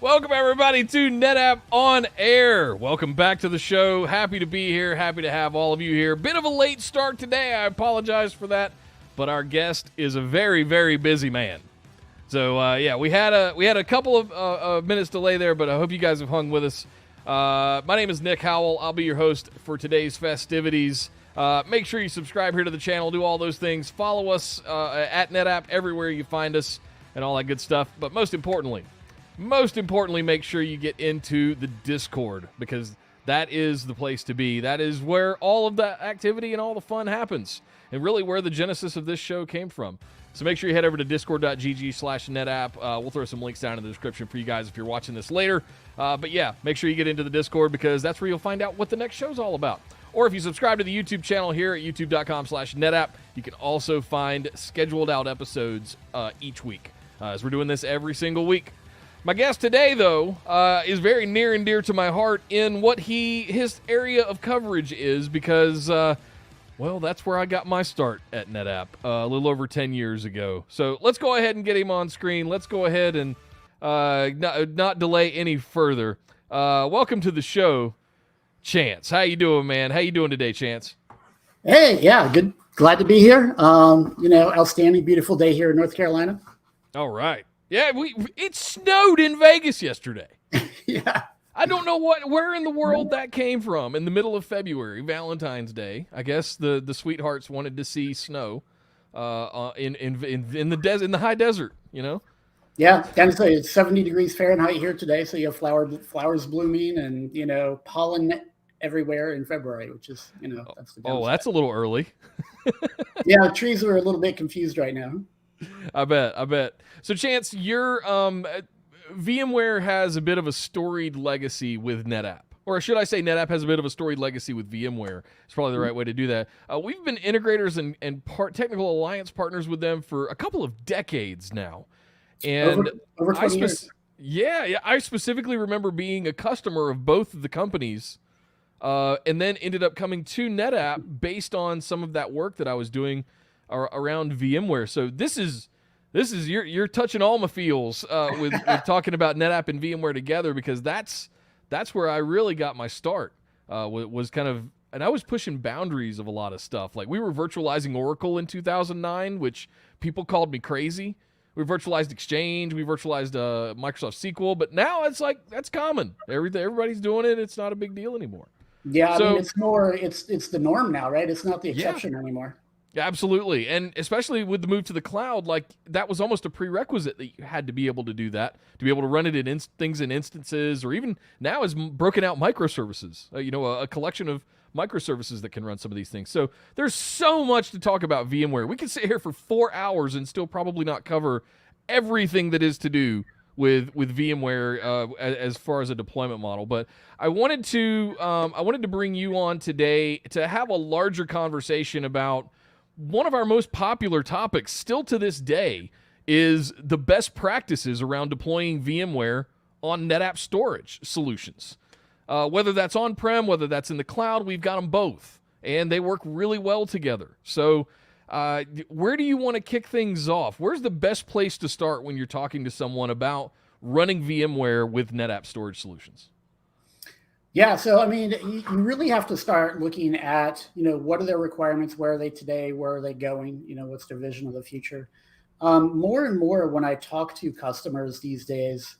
Welcome, everybody, to NetApp On Air. Welcome back to the show. Happy to be here. Happy to have all of you here. Bit of a late start today. I apologize for that, but our guest is a very, very busy man. So, we had a couple of minutes delay there, but I hope you guys have hung with us. My name is Nick Howell. I'll be your host for today's festivities. Make sure you subscribe here to the channel. Do all those things. Follow us at NetApp everywhere you find us and all that good stuff. But most importantly, make sure you get into the Discord, because that is the place to be. That is where all of the activity and all the fun happens, and really where the genesis of this show came from. So make sure you head over to discord.gg/NetApp. We'll throw some links down in the description for you guys if you're watching this later. But yeah, make sure you get into the Discord, because that's where you'll find out what the next show's all about. Or if you subscribe to the YouTube channel here at youtube.com/NetApp, you can also find scheduled out episodes each week, as we're doing this every single week. My guest today, though, is very near and dear to my heart in what his area of coverage is, because, that's where I got my start at NetApp a little over 10 years ago. So let's go ahead and get him on screen. Let's go ahead and not delay any further. Welcome to the show, Chance. How you doing, man? How you doing today, Chance? Hey, yeah, good. Glad to be here. Outstanding, beautiful day here in North Carolina. All right. Yeah, it snowed in Vegas yesterday. Yeah. I don't know where in the world that came from in the middle of February, Valentine's Day. I guess the sweethearts wanted to see snow in the high desert, you know? Yeah, it's 70 degrees Fahrenheit here today, so you have flowers blooming and, pollen everywhere in February, which is, that's the downside. Oh, that's a little early. Yeah, the trees are a little bit confused right now. I bet. So, Chance, your VMware has a bit of a storied legacy with NetApp. Or should I say NetApp has a bit of a storied legacy with VMware. It's probably the right way to do that. We've been integrators and technical alliance partners with them for a couple of decades now. And over 20 years. Yeah, I specifically remember being a customer of both of the companies, and then ended up coming to NetApp based on some of that work that I was doing around VMware. So this is you're touching all my feels with talking about NetApp and VMware together, because that's where I really got my start. Was kind of, and I was pushing boundaries of a lot of stuff. Like, we were virtualizing Oracle in 2009, which people called me crazy. We virtualized Exchange, we virtualized Microsoft SQL, but now it's like that's common. Everybody's doing it. It's not a big deal anymore. Yeah, so, it's the norm now, right? It's not the exception anymore. Yeah, absolutely. And especially with the move to the cloud, like, that was almost a prerequisite that you had to be able to do that, to be able to run it in things in instances, or even now is broken out microservices, a collection of microservices that can run some of these things. So there's so much to talk about VMware. We could sit here for 4 hours and still probably not cover everything that is to do with VMware as far as a deployment model. But I wanted to bring you on today to have a larger conversation about one of our most popular topics still to this day, is the best practices around deploying VMware on NetApp storage solutions. Whether that's on-prem, whether that's in the cloud, we've got them both, and they work really well together. So where do you want to kick things off? Where's the best place to start when you're talking to someone about running VMware with NetApp storage solutions? Yeah, so you really have to start looking at, what are their requirements, where are they today, where are they going, what's their vision of the future. More and more when I talk to customers these days,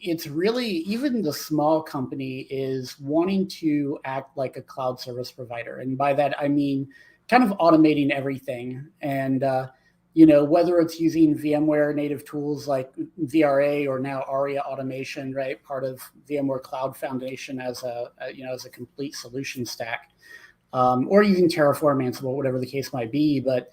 it's really, even the small company is wanting to act like a cloud service provider. And by that, I mean kind of automating everything. And, whether it's using VMware native tools like VRA or now ARIA automation, right? Part of VMware Cloud Foundation as a complete solution stack, or using Terraform, Ansible, whatever the case might be. But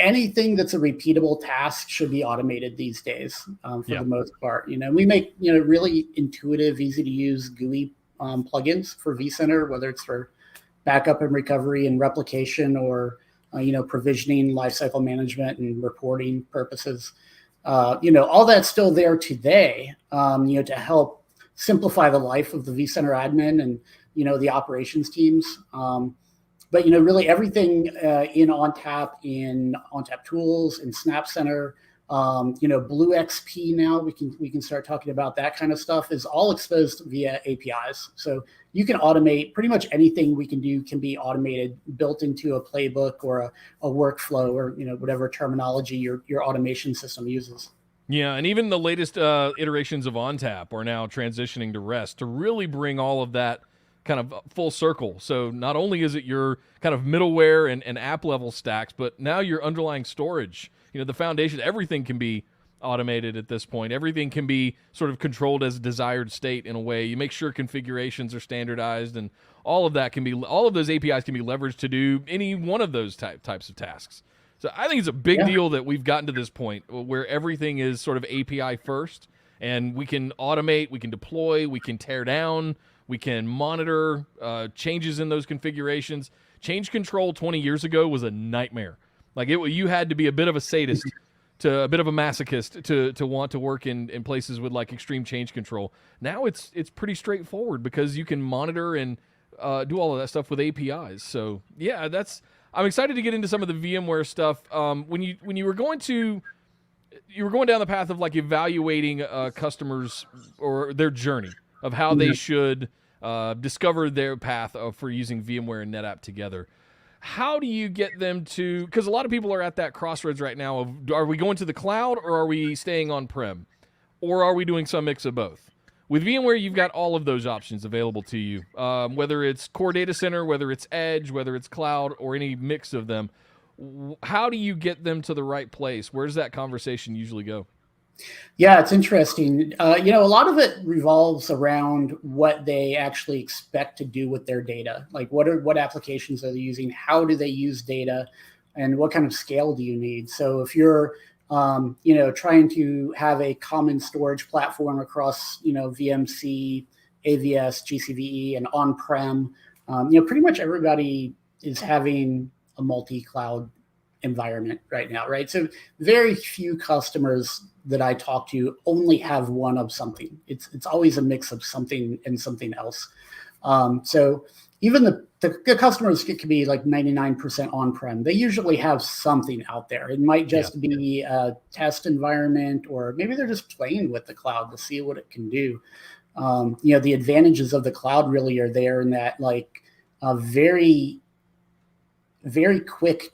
anything that's a repeatable task should be automated these days, for the most part. We make, really intuitive, easy to use GUI plugins for vCenter, whether it's for backup and recovery and replication, or provisioning, lifecycle management, and reporting purposes. All that's still there today, to help simplify the life of the vCenter admin and, the operations teams. But, really everything in ONTAP, in ONTAP tools, in SnapCenter, Blue XP now, we can start talking about that kind of stuff, is all exposed via APIs. So you can automate pretty much anything we can do can be automated, built into a playbook or a workflow, or whatever terminology your automation system uses. Yeah, and even the latest iterations of ONTAP are now transitioning to REST to really bring all of that kind of full circle. So not only is it your kind of middleware and app level stacks, but now your underlying storage, the foundation, everything can be automated at this point. Everything can be sort of controlled as a desired state in a way. You make sure configurations are standardized, and all of those APIs can be leveraged to do any one of those types of tasks. So I think it's a big deal that we've gotten to this point where everything is sort of API first, and we can automate, we can deploy, we can tear down, we can monitor changes in those configurations. Change control 20 years ago was a nightmare. Like you had to be a bit of a sadist, a bit of a masochist to want to work in places with like extreme change control. Now it's pretty straightforward because you can monitor and do all of that stuff with APIs. So yeah, I'm excited to get into some of the VMware stuff. When you were going down the path of like evaluating customers or their journey of how they should discover their path for using VMware and NetApp together. How do you get them to, because a lot of people are at that crossroads right now of, are we going to the cloud or are we staying on-prem? Or are we doing some mix of both? With VMware, you've got all of those options available to you, whether it's core data center, whether it's edge, whether it's cloud, or any mix of them. How do you get them to the right place? Where does that conversation usually go? Yeah, it's interesting. A lot of it revolves around what they actually expect to do with their data. Like what applications are they using? How do they use data? And what kind of scale do you need? So if you're trying to have a common storage platform across, VMC, AVS, GCVE, and on-prem, pretty much everybody is having a multi-cloud environment right now, right? So very few customers that I talk to only have one of something. It's always a mix of something and something else. So even the customers can be like 99% on-prem. They usually have something out there. It might just be a test environment, or maybe they're just playing with the cloud to see what it can do. The advantages of the cloud really are there in that like a very, very quick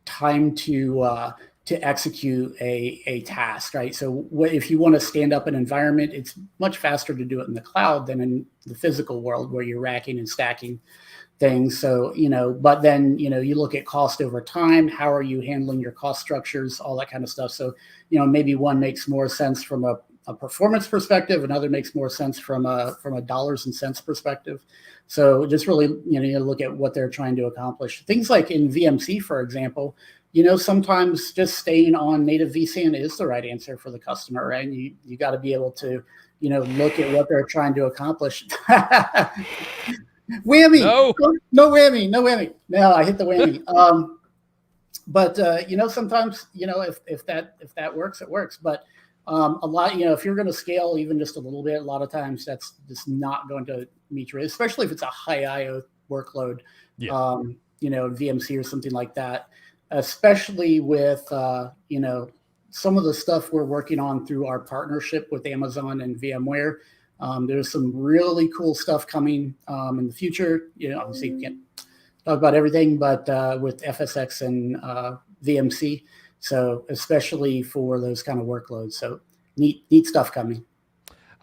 time to execute a task, right? So if you want to stand up an environment, it's much faster to do it in the cloud than in the physical world where you're racking and stacking things. So, but then, you look at cost over time, how are you handling your cost structures, all that kind of stuff. So, maybe one makes more sense from a performance perspective, another makes more sense from a dollars and cents perspective. So just really, you look at what they're trying to accomplish. Things like in VMC, for example, sometimes just staying on native vSAN is the right answer for the customer, right? And you got to be able to, look at what they're trying to accomplish. Whammy! No whammy! No whammy! No, I hit the whammy. But sometimes, if that works, it works. But a lot, if you're going to scale even just a little bit, a lot of times that's just not going to meet your, especially if it's a high IO workload, VMC or something like that. Especially with, some of the stuff we're working on through our partnership with Amazon and VMware. There's some really cool stuff coming in the future. Obviously you can't talk about everything, but with FSx and VMC. So especially for those kind of workloads. So neat stuff coming.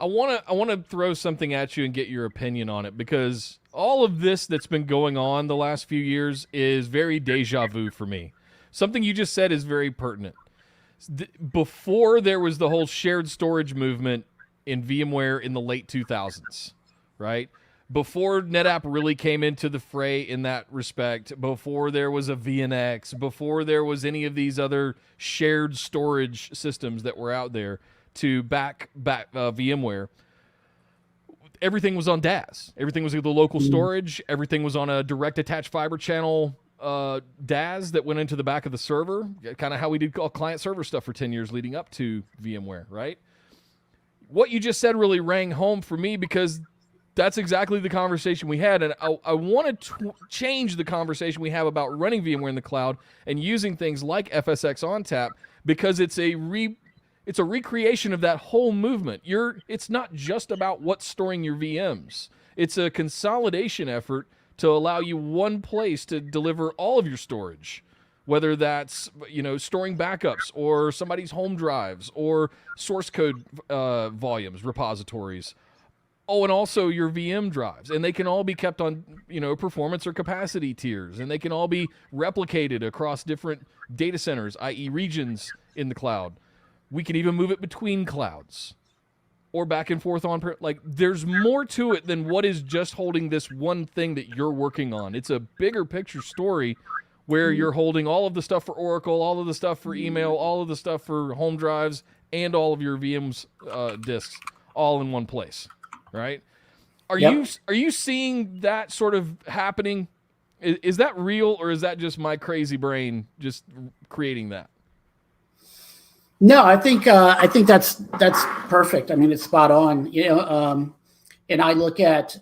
I want to throw something at you and get your opinion on it, because all of this that's been going on the last few years is very deja vu for me. Something you just said is very pertinent. Before there was the whole shared storage movement in VMware in the late 2000s, right? Before NetApp really came into the fray in that respect, before there was a VNX, before there was any of these other shared storage systems that were out there to back VMware, everything was on DAS. Everything was the local storage. Everything was on a direct attached fiber channel DAS that went into the back of the server, kind of how we did all client server stuff for 10 years leading up to VMware, right? What you just said really rang home for me, because that's exactly the conversation we had. And I want to change the conversation we have about running VMware in the cloud and using things like FSx ONTAP because it's a recreation of that whole movement. It's not just about what's storing your VMs. It's a consolidation effort to allow you one place to deliver all of your storage, whether that's storing backups or somebody's home drives or source code volumes, repositories. Oh, and also your VM drives, and they can all be kept on performance or capacity tiers, and they can all be replicated across different data centers, i.e. regions in the cloud. We can even move it between clouds or back and forth on. Like, there's more to it than what is just holding this one thing that you're working on. It's a bigger picture story where you're holding all of the stuff for Oracle, all of the stuff for email, all of the stuff for home drives, and all of your VMs disks all in one place, right? Are you seeing that sort of happening? Is that real, or is that just my crazy brain just creating that? No, I think that's perfect. I mean, it's spot on. And I look at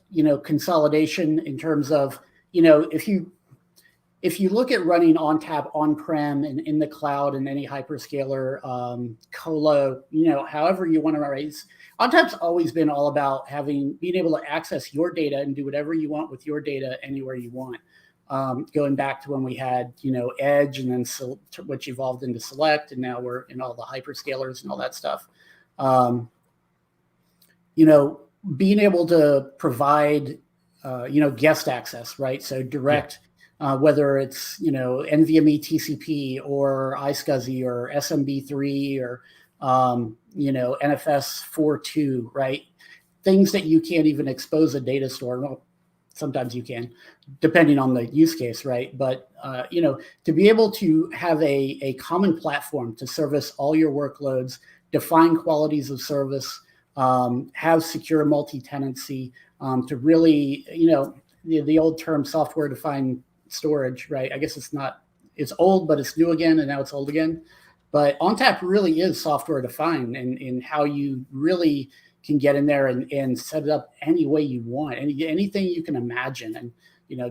consolidation in terms of if you look at running ONTAP on-prem and in the cloud and any hyperscaler colo, however you want to raise, ONTAP's always been all about being able to access your data and do whatever you want with your data anywhere you want. Going back to when we had, Edge, and then which evolved into Select, and now we're in all the hyperscalers and all that stuff. Being able to provide, guest access, right? So direct, whether it's, NVMe TCP or iSCSI or SMB3 or, NFS 4.2, right? Things that you can't even expose a data store. Well, sometimes you can, depending on the use case, right? But, to be able to have a common platform to service all your workloads, define qualities of service, have secure multi-tenancy, to really, the old term software-defined storage, right? I guess it's old, but it's new again, and now it's old again. But ONTAP really is software-defined in how you really can get in there and set it up any way you want, anything you can imagine. And,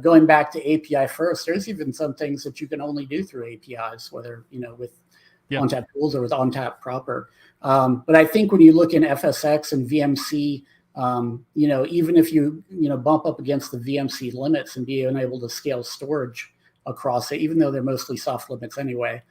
going back to API first, there's even some things that you can only do through APIs, whether, with ONTAP tools or with ONTAP proper. But I think when you look in FSX and VMC, even if you, bump up against the VMC limits and being able to scale storage across it, even though they're mostly soft limits anyway,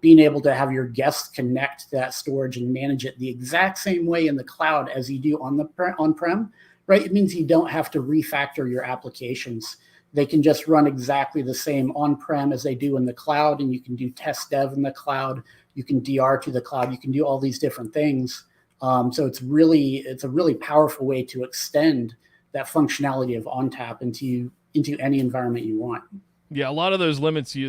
being able to have your guests connect to that storage and manage it the exact same way in the cloud as you do on-prem, right? It means you don't have to refactor your applications. They can just run exactly the same on-prem as they do in the cloud, and you can do test dev in the cloud. You can DR to the cloud. You can do all these different things. So it's a really powerful way to extend that functionality of ONTAP into any environment you want. Yeah, a lot of those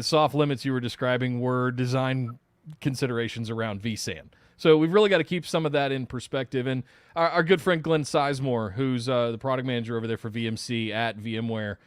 soft limits you were describing were design considerations around vSAN. So we've really got to keep some of that in perspective. And our good friend Glenn Sizemore, who's the product manager over there for VMC at VMware,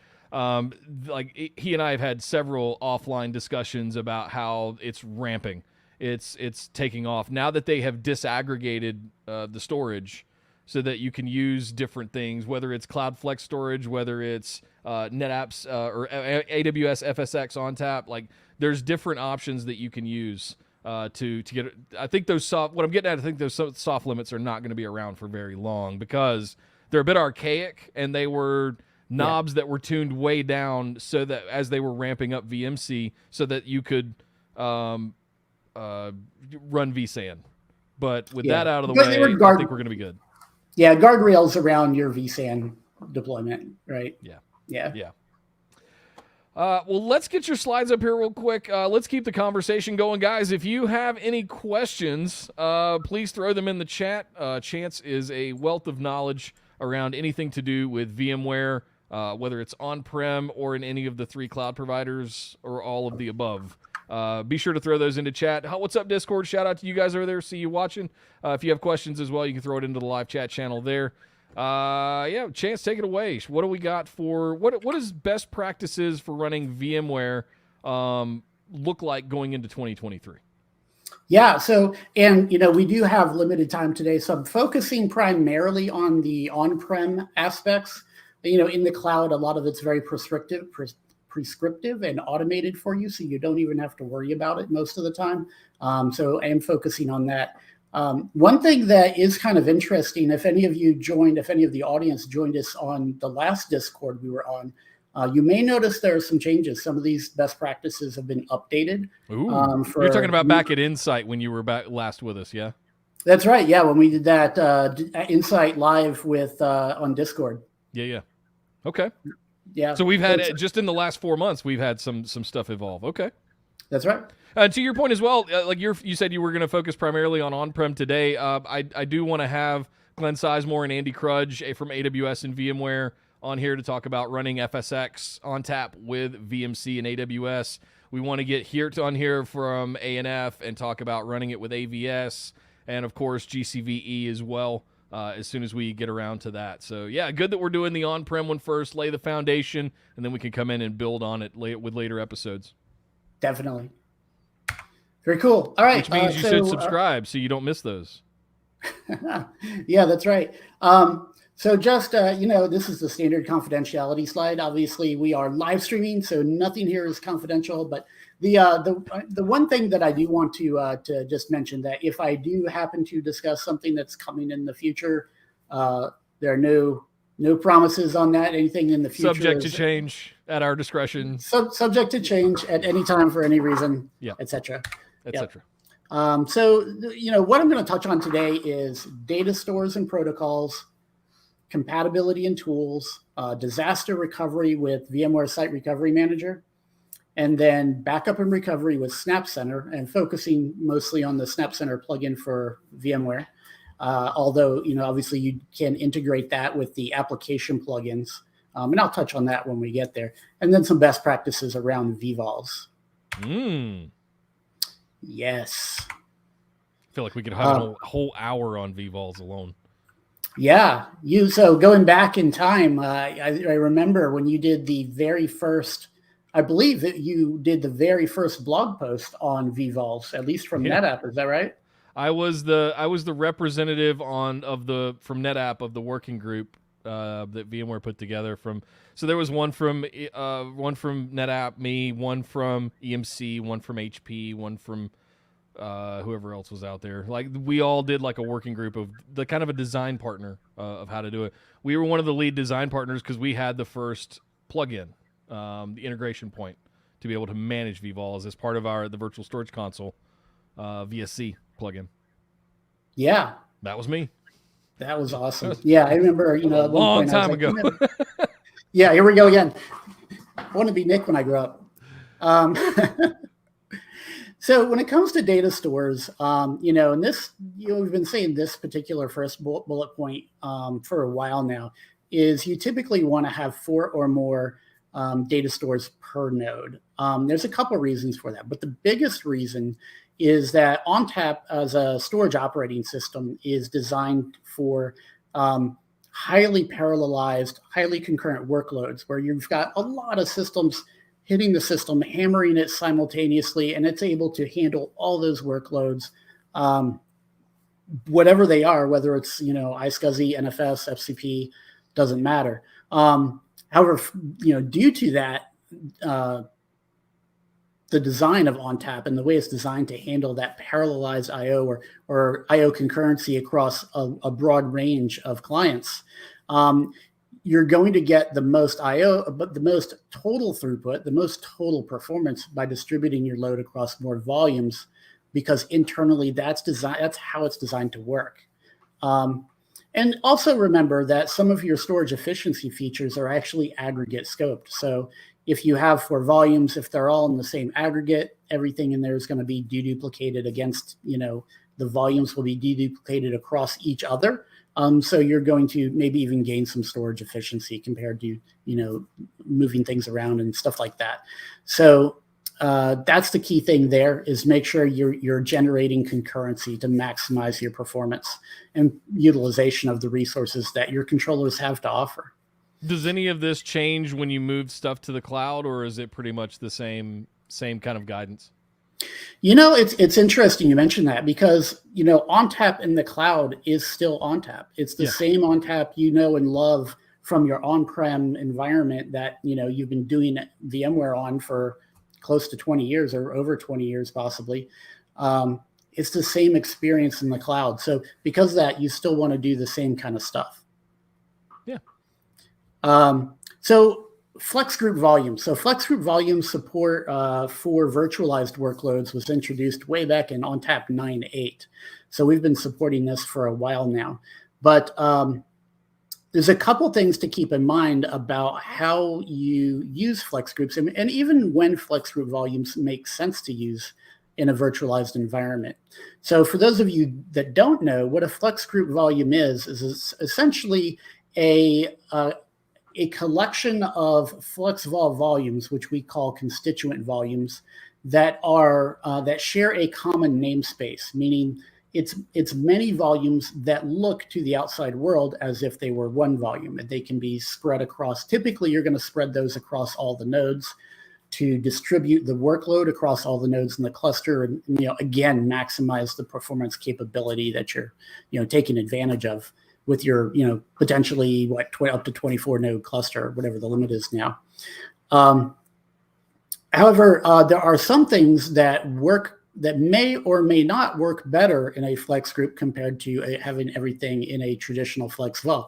he and I have had several offline discussions about how it's ramping. It's taking off now that they have disaggregated the storage so that you can use different things, whether it's Cloud Flex storage, whether it's NetApp's or AWS FSX ONTAP. Like, there's different options that you can use to get. I think those soft limits are not going to be around for very long because they're a bit archaic, and they were knobs that were tuned way down so that as they were ramping up VMC, so that you could run vSAN. But with that out of the way, I think we're going to be good. Yeah, guardrails around your vSAN deployment, right? Yeah. Well, let's get your slides up here real quick. Let's keep the conversation going. Guys, if you have any questions, please throw them in the chat. Chance is a wealth of knowledge around anything to do with VMware, whether it's on-prem or in any of the 3 cloud providers or all of the above. Be sure to throw those into chat. What's up, Discord? Shout out to you guys over there. See you watching. If you have questions as well, you can throw it into the live chat channel there. Chance, take it away. What do we got for what is best practices for running VMware look like going into 2023? Yeah, so, and we do have limited time today, so I'm focusing primarily on the on-prem aspects. In the cloud, a lot of it's very prescriptive, prescriptive and automated for you, so you don't even have to worry about it most of the time. So I am focusing on that. One thing that is kind of interesting, if any of the audience joined us on the last Discord we were on, you may notice there are some changes. Some of these best practices have been updated. You're talking about back at Insight when you were back last with us, yeah? That's right. Yeah, when we did that Insight live with on Discord. Yeah. Okay. Yeah. So we've had just in the last 4 months, we've had some stuff evolve. Okay. That's right. To your point as well, like you said you were going to focus primarily on on-prem today. I do want to have Glenn Sizemore and Andy Krudge from AWS and VMware on here to talk about running FSX ONTAP with VMC and AWS. We want to get Hirt on here from ANF and talk about running it with AVS and, of course, GCVE as well as soon as we get around to that. So, yeah, good that we're doing the on-prem one first, lay the foundation, and then we can come in and build on it with later episodes. Definitely. Very cool. All right. Which means you should subscribe so you don't miss those. Yeah, that's right. So just, this is the standard confidentiality slide. Obviously, we are live streaming, so nothing here is confidential. But the one thing that I do want to just mention, that if I do happen to discuss something that's coming in the future, there are no promises on that. Anything in the future subject to change at our discretion. Subject to change at any time for any reason, etc. Etc. So what I'm going to touch on today is data stores and protocols, compatibility and tools, disaster recovery with VMware Site Recovery Manager, and then backup and recovery with Snap Center, and focusing mostly on the Snap Center plugin for VMware. Although, obviously you can integrate that with the application plugins. And I'll touch on that when we get there. And then some best practices around vVols. Yes. I feel like we could have a whole hour on vVols alone. Yeah. So going back in time, I remember when you did the very first, I believe that you did the very first blog post on vVols, at least from NetApp. Is that right? I was the representative from NetApp of the working group that VMware put together. So there was one from NetApp, me, one from EMC, one from HP, one from whoever else was out there. Like, we all did like a working group of the kind of a design partner of how to do it. We were one of the lead design partners because we had the first plugin, the integration point, to be able to manage vVols as part of the virtual storage console VSC plugin. Yeah, that was me. That was awesome. Yeah, I remember. A long time ago. Yeah, here we go again. I want to be Nick when I grow up. So when it comes to data stores, and this, we've been saying this particular first bullet point for a while now, is you typically want to have 4 or more data stores per node. There's a couple of reasons for that, but the biggest reason is that ONTAP as a storage operating system is designed for highly parallelized, highly concurrent workloads where you've got a lot of systems hitting the system, hammering it simultaneously, and it's able to handle all those workloads, whatever they are, whether it's, iSCSI, NFS, FCP, doesn't matter. However, due to that, the design of ONTAP and the way it's designed to handle that parallelized I/O or I/O concurrency across a broad range of clients, you're going to get the most I/O, but the most total throughput, the most total performance by distributing your load across more volumes, because internally that's how it's designed to work. And also remember that some of your storage efficiency features are actually aggregate scoped. So if you have 4 volumes, if they're all in the same aggregate, everything in there is going to be deduplicated against, the volumes will be deduplicated across each other. So you're going to maybe even gain some storage efficiency compared to, moving things around and stuff like that. So that's the key thing there, is make sure you're generating concurrency to maximize your performance and utilization of the resources that your controllers have to offer. Does any of this change when you move stuff to the cloud, or is it pretty much the same kind of guidance? It's interesting you mentioned that, because, ONTAP in the cloud is still ONTAP. It's the same ONTAP and love from your on-prem environment that you've been doing VMware on for close to 20 years or over 20 years possibly. It's the same experience in the cloud. So because of that, you still want to do the same kind of stuff. Yeah. So Flex Group Volumes. So Flex Group Volumes support for virtualized workloads was introduced way back in ONTAP 9.8. So we've been supporting this for a while now. But there's a couple things to keep in mind about how you use Flex Groups, and even when Flex Group Volumes make sense to use in a virtualized environment. So for those of you that don't know, what a Flex Group Volume is essentially a collection of FlexVol volumes, which we call constituent volumes, that are that share a common namespace, meaning it's many volumes that look to the outside world as if they were one volume, and they can be spread across. Typically, you're going to spread those across all the nodes to distribute the workload across all the nodes in the cluster, and again maximize the performance capability that you're taking advantage of with your potentially up to 24 node cluster, whatever the limit is now. However, there are some things that may or may not work better in a Flex Group compared to having everything in a traditional FlexVol.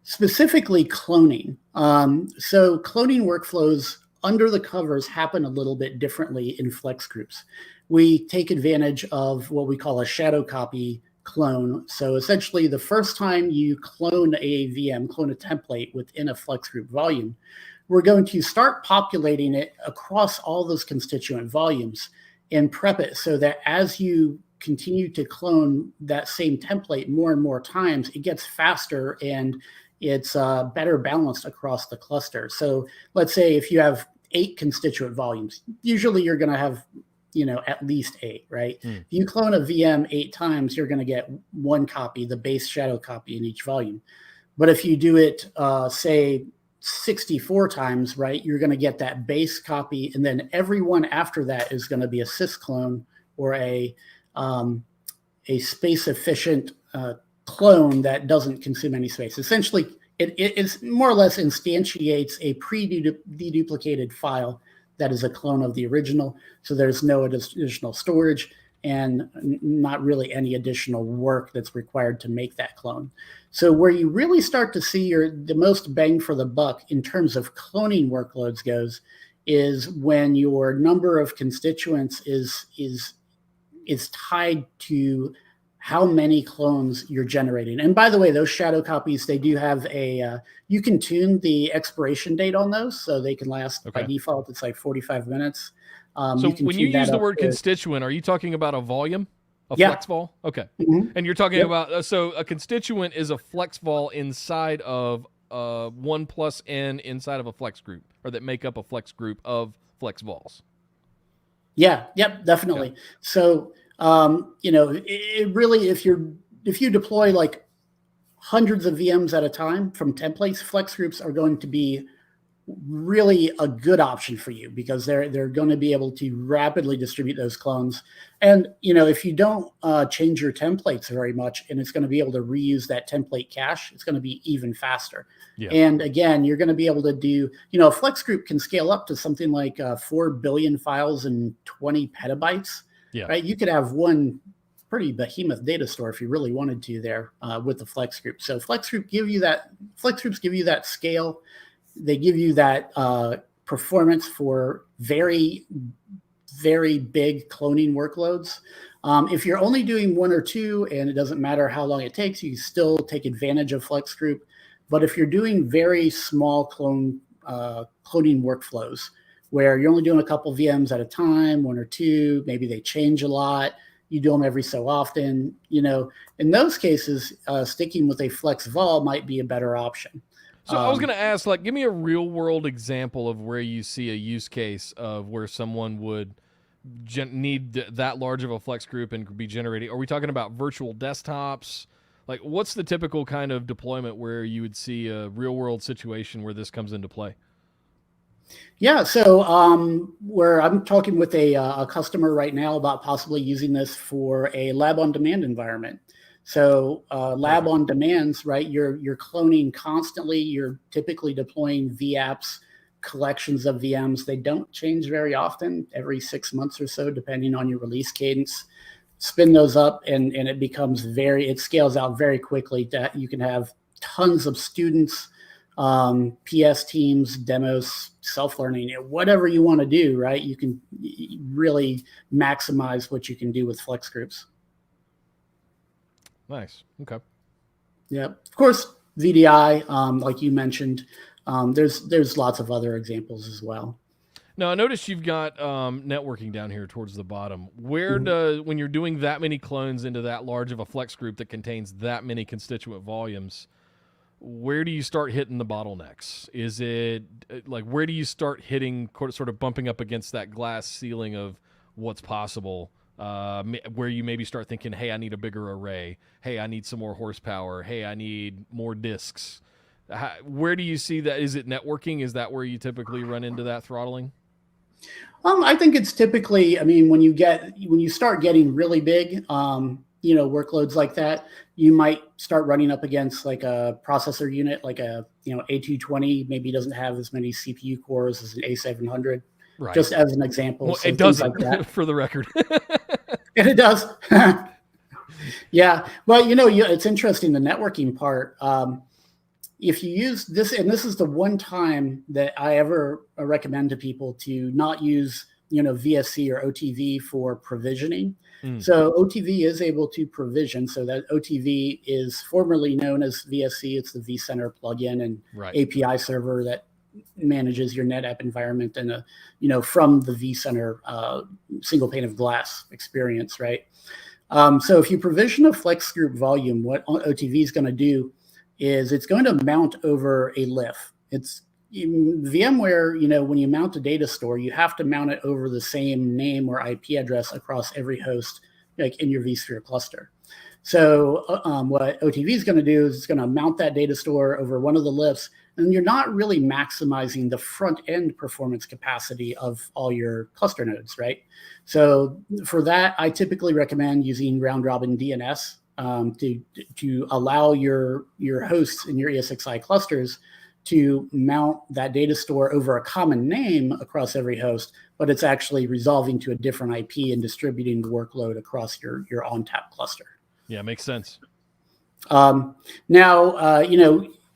Specifically cloning. So cloning workflows under the covers happen a little bit differently in Flex Groups. We take advantage of what we call a shadow copy clone. So essentially the first time you clone a VM, clone a template within a Flex Group volume, we're going to start populating it across all those constituent volumes and prep it so that as you continue to clone that same template more and more times, it gets faster and it's better balanced across the cluster. So let's say if you have 8 constituent volumes, usually you're going to have at least 8, right? If you clone a VM 8 times, you're going to get 1 copy, the base shadow copy in each volume. But if you do it, say 64 times, right, you're going to get that base copy, and then every one after that is going to be a sysclone or a space efficient clone that doesn't consume any space. Essentially, it's more or less instantiates a pre-deduplicated file that is a clone of the original. So there's no additional storage and not really any additional work that's required to make that clone. So where you really start to see the most bang for the buck in terms of cloning workloads goes is when your number of constituents is tied to how many clones you're generating. And by the way, those shadow copies, they do have you can tune the expiration date on those so they can last, by default, it's like 45 minutes. So when you use the word constituent, are you talking about a volume? A FlexVol? Okay. Mm-hmm. And you're talking about, so a constituent is a FlexVol inside of 1 plus N inside of a Flex Group, or that make up a Flex Group of FlexVols. Yeah, yep, definitely. Yeah. So, it really, if you deploy like hundreds of VMs at a time from templates, Flex Groups are going to be really a good option for you because they're going to be able to rapidly distribute those clones. And if you don't change your templates very much, and it's going to be able to reuse that template cache, it's going to be even faster. Yeah. And again, you're going to be able to do, a Flex Group can scale up to something like 4 billion files and 20 petabytes. Yeah. Right. You could have one pretty behemoth data store if you really wanted to there with the Flex Group. So Flex Groups give you that scale. They give you that performance for very, very big cloning workloads. If you're only doing 1 or 2 and it doesn't matter how long it takes, you still take advantage of Flex Group. But if you're doing very small cloning workflows where you're only doing a couple VMs at a time, 1 or 2, maybe they change a lot, you do them every so often, in those cases, sticking with a FlexVol might be a better option. So I was going to ask, give me a real world example of where you see a use case of where someone would need that large of a Flex Group and be generating. Are we talking about virtual desktops? What's the typical kind of deployment where you would see a real world situation where this comes into play? Yeah, so where I'm talking with a customer right now about possibly using this for a lab on demand environment. So lab on demands, right? You're cloning constantly. You're typically deploying vApps, collections of VMs. They don't change very often, every 6 months or so, depending on your release cadence. Spin those up, and it scales out very quickly. That you can have tons of students, PS teams, demos, self-learning, whatever you want to do, right? You can really maximize what you can do with flex groups. Nice. Okay. Yeah. Of course, VDI, like you mentioned, there's lots of other examples as well. Now, I noticed you've got networking down here towards the bottom. Where when you're doing that many clones into that large of a flex group that contains that many constituent volumes, where do you start hitting the bottlenecks? Is it like, where do you start hitting, sort of bumping up against that glass ceiling of what's possible? Where you maybe start thinking, hey, I need a bigger array. Hey, I need some more horsepower. Hey, I need more disks. Where do you see that? Is it networking? Is that where you typically run into that throttling? I think it's typically, I mean, when you start getting really big, workloads like that, you might start running up against like a processor unit, like a, A220 maybe doesn't have as many CPU cores as an A700. Right. Just as an example. Well, so it doesn't, like that. for the record. And it does. Yeah. Well, it's interesting, the networking part. If you use this, and this is the one time that I ever recommend to people to not use, VSC or OTV for provisioning. So OTV is able to provision. So that OTV is formerly known as VSC. It's the vCenter plugin and API server that manages your NetApp environment and from the vCenter single pane of glass experience, right? So if you provision a flex group volume, what OTV is going to do is it's going to mount over a LIF. It's VMware, when you mount a data store, you have to mount it over the same name or IP address across every host, like in your vSphere cluster. So what OTV is going to do is it's going to mount that data store over one of the LIFs, and you're not really maximizing the front end performance capacity of all your cluster nodes, right? So for that, I typically recommend using round robin DNS to allow your hosts in your ESXi clusters to mount that data store over a common name across every host, but it's actually resolving to a different IP and distributing the workload across your ONTAP cluster. Yeah, makes sense. Now,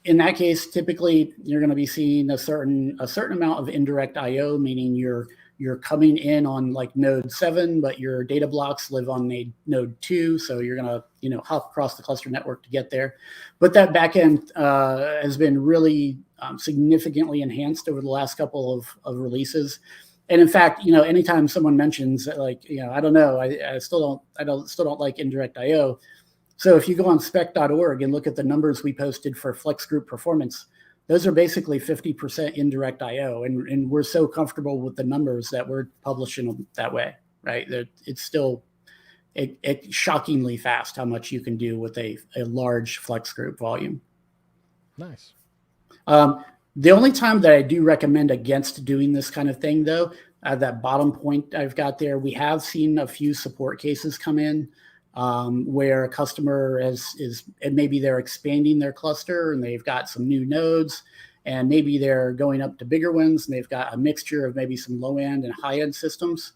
in that case, typically you're going to be seeing a certain amount of indirect I/O, meaning you're coming in on like node 7, but your data blocks live on node 2, so you're going to hop across the cluster network to get there. But that backend has been really significantly enhanced over the last couple of releases. And in fact, anytime someone mentions like, I don't know, I still don't like indirect I/O. So if you go on spec.org and look at the numbers we posted for flex group performance, those are basically 50% indirect I/O, and we're so comfortable with the numbers that we're publishing them that way, right? That it's still shockingly fast how much you can do with a large flex group volume. Nice. The only time that I do recommend against doing this kind of thing, though, that bottom point I've got there, we have seen a few support cases come in where a customer and maybe they're expanding their cluster and they've got some new nodes, and maybe they're going up to bigger ones and they've got a mixture of maybe some low end and high end systems.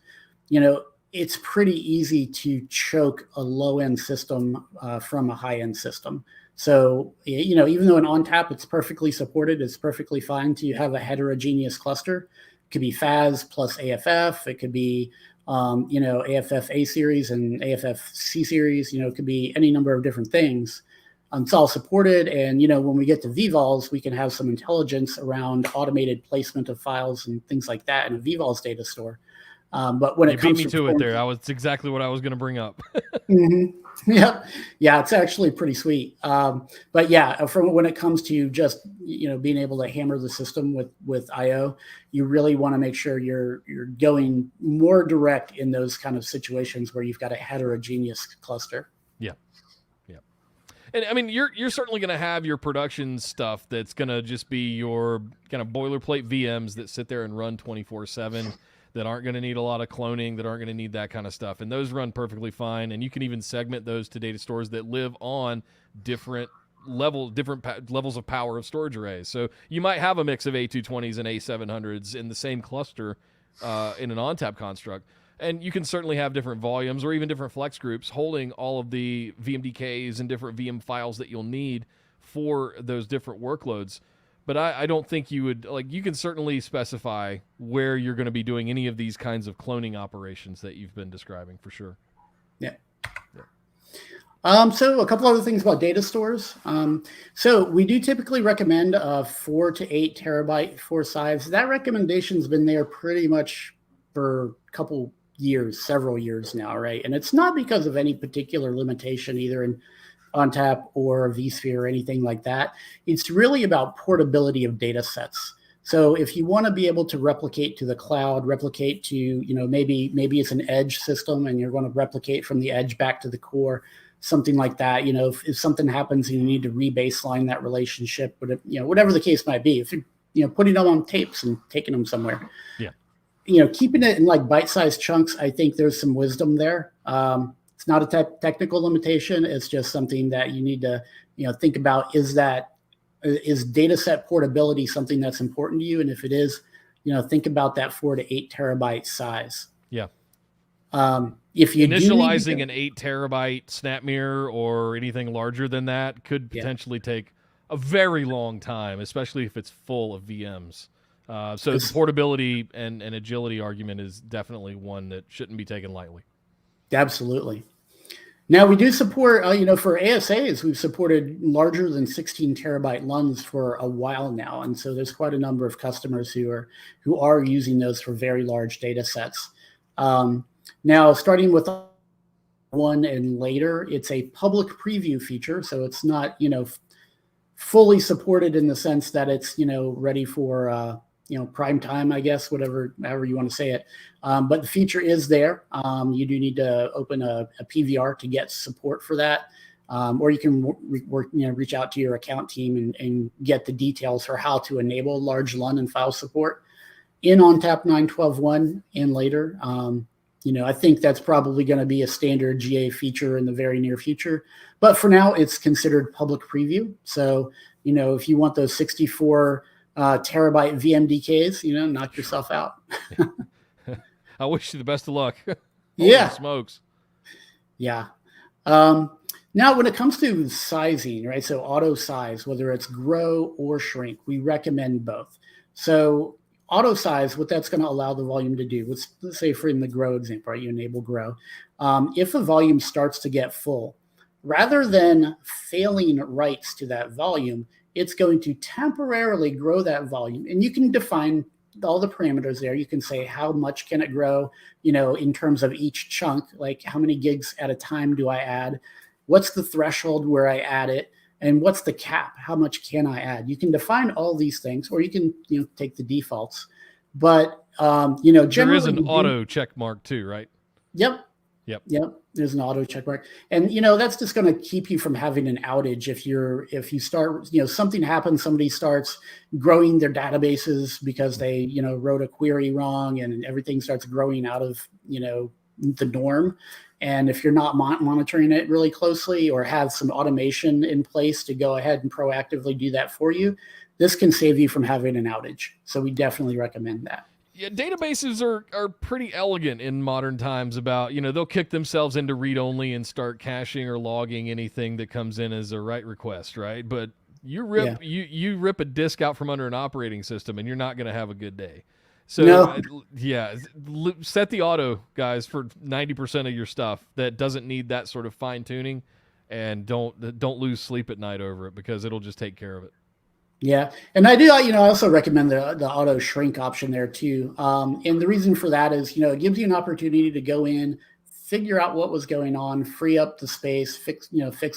It's pretty easy to choke a low end system from a high end system. So, even though in ONTAP it's perfectly supported, it's perfectly fine to have a heterogeneous cluster. It could be FAS plus AFF. It could be AFF A series and AFF C series, it could be any number of different things. It's all supported. And, when we get to vVols, we can have some intelligence around automated placement of files and things like that in a vVols data store. But when it comes to it there, that's exactly what I was going to bring up. Yeah, it's actually pretty sweet. But yeah, when it comes to just being able to hammer the system with I/O, you really want to make sure you're going more direct in those kind of situations where you've got a heterogeneous cluster. Yeah. And I mean, you're certainly going to have your production stuff that's going to just be your kind of boilerplate VMs that sit there and run 24/7. that aren't going to need a lot of cloning, that aren't going to need that kind of stuff. And those run perfectly fine. And you can even segment those to data stores that live on different levels of power of storage arrays. So you might have a mix of A220s and A700s in the same cluster in an ONTAP construct. And you can certainly have different volumes or even different flex groups holding all of the VMDKs and different VM files that you'll need for those different workloads. But I don't think you would, like, you can certainly specify where you're going to be doing any of these kinds of cloning operations that you've been describing for sure. Yeah. So a couple other things about data stores. So we do typically recommend 4 to 8 terabyte for size. That recommendation's been there pretty much for a couple years, several years now, right? And it's not because of any particular limitation either in ONTAP or vSphere or anything like that. It's really about portability of data sets. So if you want to be able to replicate to the cloud, replicate to, maybe it's an edge system and you're going to replicate from the edge back to the core, something like that. If something happens and you need to re-baseline that relationship, but whatever the case might be, if you're putting them on tapes and taking them somewhere, keeping it in like bite-sized chunks, I think there's some wisdom there. It's not a technical limitation. It's just something that you need to, think about. Is data set portability something that's important to you? And if it is, think about that 4 to 8 terabyte size. Yeah. If you initializing an 8 terabyte SnapMirror or anything larger than that could potentially take a very long time, especially if it's full of VMs. So the portability and agility argument is definitely one that shouldn't be taken lightly. Absolutely. Now we do support, for ASAs, we've supported larger than 16 terabyte LUNs for a while now. And so there's quite a number of customers who are using those for very large data sets. Now, starting with 1 and later, it's a public preview feature. So it's not, fully supported in the sense that it's, ready for, prime time, I guess, however you want to say it. But the feature is there. You do need to open a PVR to get support for that. Or you can reach out to your account team and get the details for how to enable large LUN and file support in ONTAP 9.12.1 and later. I think that's probably going to be a standard GA feature in the very near future. But for now, it's considered public preview. So, if you want those 64 terabyte VMDKs, knock yourself out. I wish you the best of luck. Yeah. Smokes. Yeah. Now, when it comes to sizing, right? So auto size, whether it's grow or shrink, we recommend both. So auto size, what that's going to allow the volume to do, let's say for in the grow example, right? You enable grow. If a volume starts to get full, rather than failing writes to that volume, it's going to temporarily grow that volume. And you can define all the parameters there. You can say how much can it grow, in terms of each chunk, like how many gigs at a time do I add? What's the threshold where I add it? And what's the cap? How much can I add? You can define all these things, or you can, take the defaults. But, generally there is an auto check mark too, right? Yep. There's an auto check mark. And, that's just going to keep you from having an outage. If you start, something happens, somebody starts growing their databases because they, wrote a query wrong and everything starts growing out of, the norm. And if you're not monitoring it really closely or have some automation in place to go ahead and proactively do that for you, this can save you from having an outage. So we definitely recommend that. Yeah, databases are pretty elegant in modern times about, they'll kick themselves into read-only and start caching or logging anything that comes in as a write request, right? But you rip a disk out from under an operating system and you're not going to have a good day. So, set the auto, guys, for 90% of your stuff that doesn't need that sort of fine-tuning, and don't lose sleep at night over it because it'll just take care of it. Yeah. And I do, I also recommend the auto shrink option there too. And the reason for that is, it gives you an opportunity to go in, figure out what was going on, free up the space, fix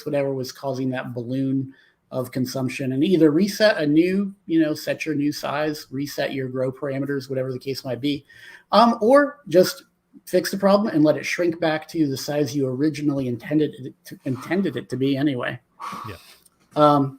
whatever was causing that balloon of consumption, and either reset a new, set your new size, reset your grow parameters, whatever the case might be, or just fix the problem and let it shrink back to the size you originally intended it to be anyway. Yeah.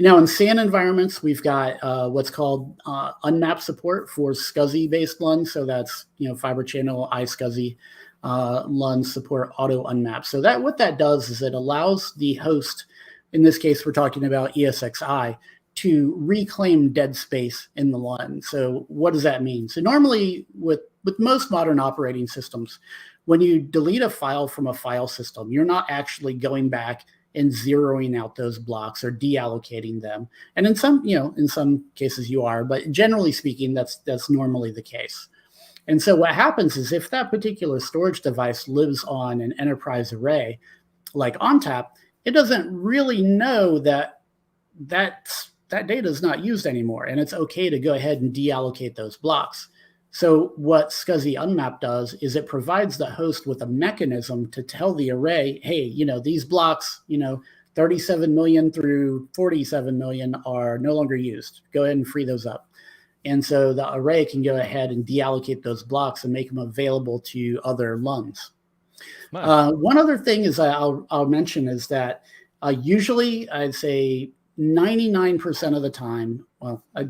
Now, in SAN environments, we've got what's called unmap support for SCSI-based LUNs. So that's fiber channel iSCSI LUNs support auto unmap. So what that does is it allows the host, in this case, we're talking about ESXi, to reclaim dead space in the LUN. So what does that mean? So normally with most modern operating systems, when you delete a file from a file system, you're not actually going back and zeroing out those blocks or deallocating them. And in some cases you are, but generally speaking, that's normally the case. And so what happens is if that particular storage device lives on an enterprise array like ONTAP, it doesn't really know that data is not used anymore, and it's okay to go ahead and deallocate those blocks. So what SCSI Unmap does is it provides the host with a mechanism to tell the array, hey, these blocks, 37 million through 47 million are no longer used. Go ahead and free those up. And so the array can go ahead and deallocate those blocks and make them available to other LUNs. Nice. One other thing is I'll mention is that usually I'd say 99% of the time,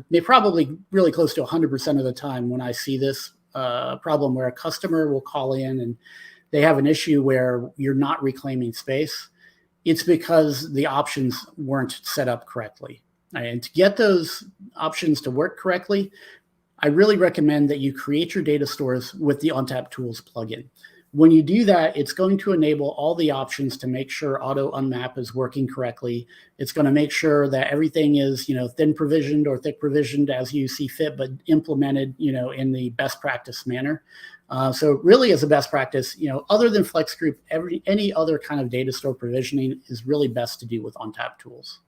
they probably really close to 100% of the time when I see this problem where a customer will call in and they have an issue where you're not reclaiming space, it's because the options weren't set up correctly. And to get those options to work correctly, I really recommend that you create your data stores with the ONTAP Tools plugin. When you do that, it's going to enable all the options to make sure auto unmap is working correctly. It's going to make sure that everything is, thin provisioned or thick provisioned as you see fit, but implemented, in the best practice manner. So really as a best practice, other than Flex Group, any other kind of data store provisioning is really best to do with ONTAP Tools.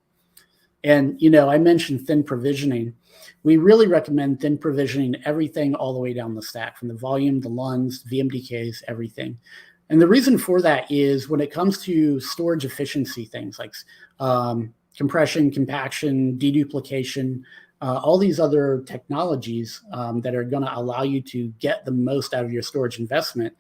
And, I mentioned thin provisioning. We really recommend thin provisioning everything all the way down the stack, from the volume, the LUNs, VMDKs, everything. And the reason for that is when it comes to storage efficiency, things like compression, compaction, deduplication, all these other technologies that are going to allow you to get the most out of your storage investment.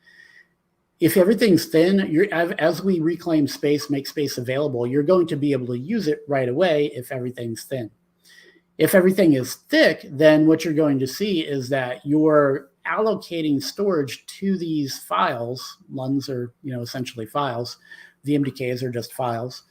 If everything's thin, as we reclaim space, make space available, you're going to be able to use it right away if everything's thin. If everything is thick, then what you're going to see is that you're allocating storage to these files. LUNs are, essentially files. VMDKs are just files.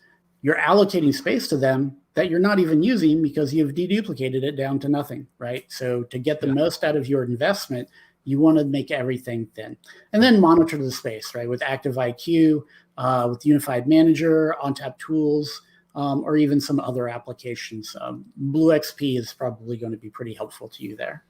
You're allocating space to them that you're not even using because you've deduplicated it down to nothing, right? So to get the most out of your investment, you want to make everything thin. And then monitor the space, right? With Active IQ, with Unified Manager, ONTAP Tools, or even some other applications. BlueXP is probably going to be pretty helpful to you there.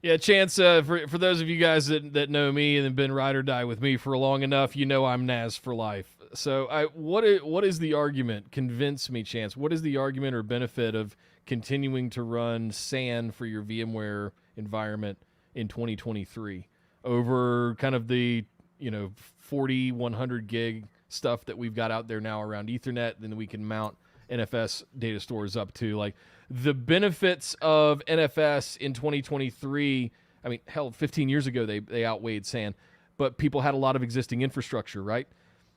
Yeah, Chance, for those of you guys that know me and have been ride or die with me for long enough, I'm NAS for life. So what is the argument? Convince me, Chance. What is the argument or benefit of continuing to run SAN for your VMware environment in 2023 over kind of the 40, 100 gig stuff that we've got out there now around Ethernet, then we can mount NFS data stores up to? Like, the benefits of NFS in 2023, I mean, hell, 15 years ago they outweighed SAN, but people had a lot of existing infrastructure, right?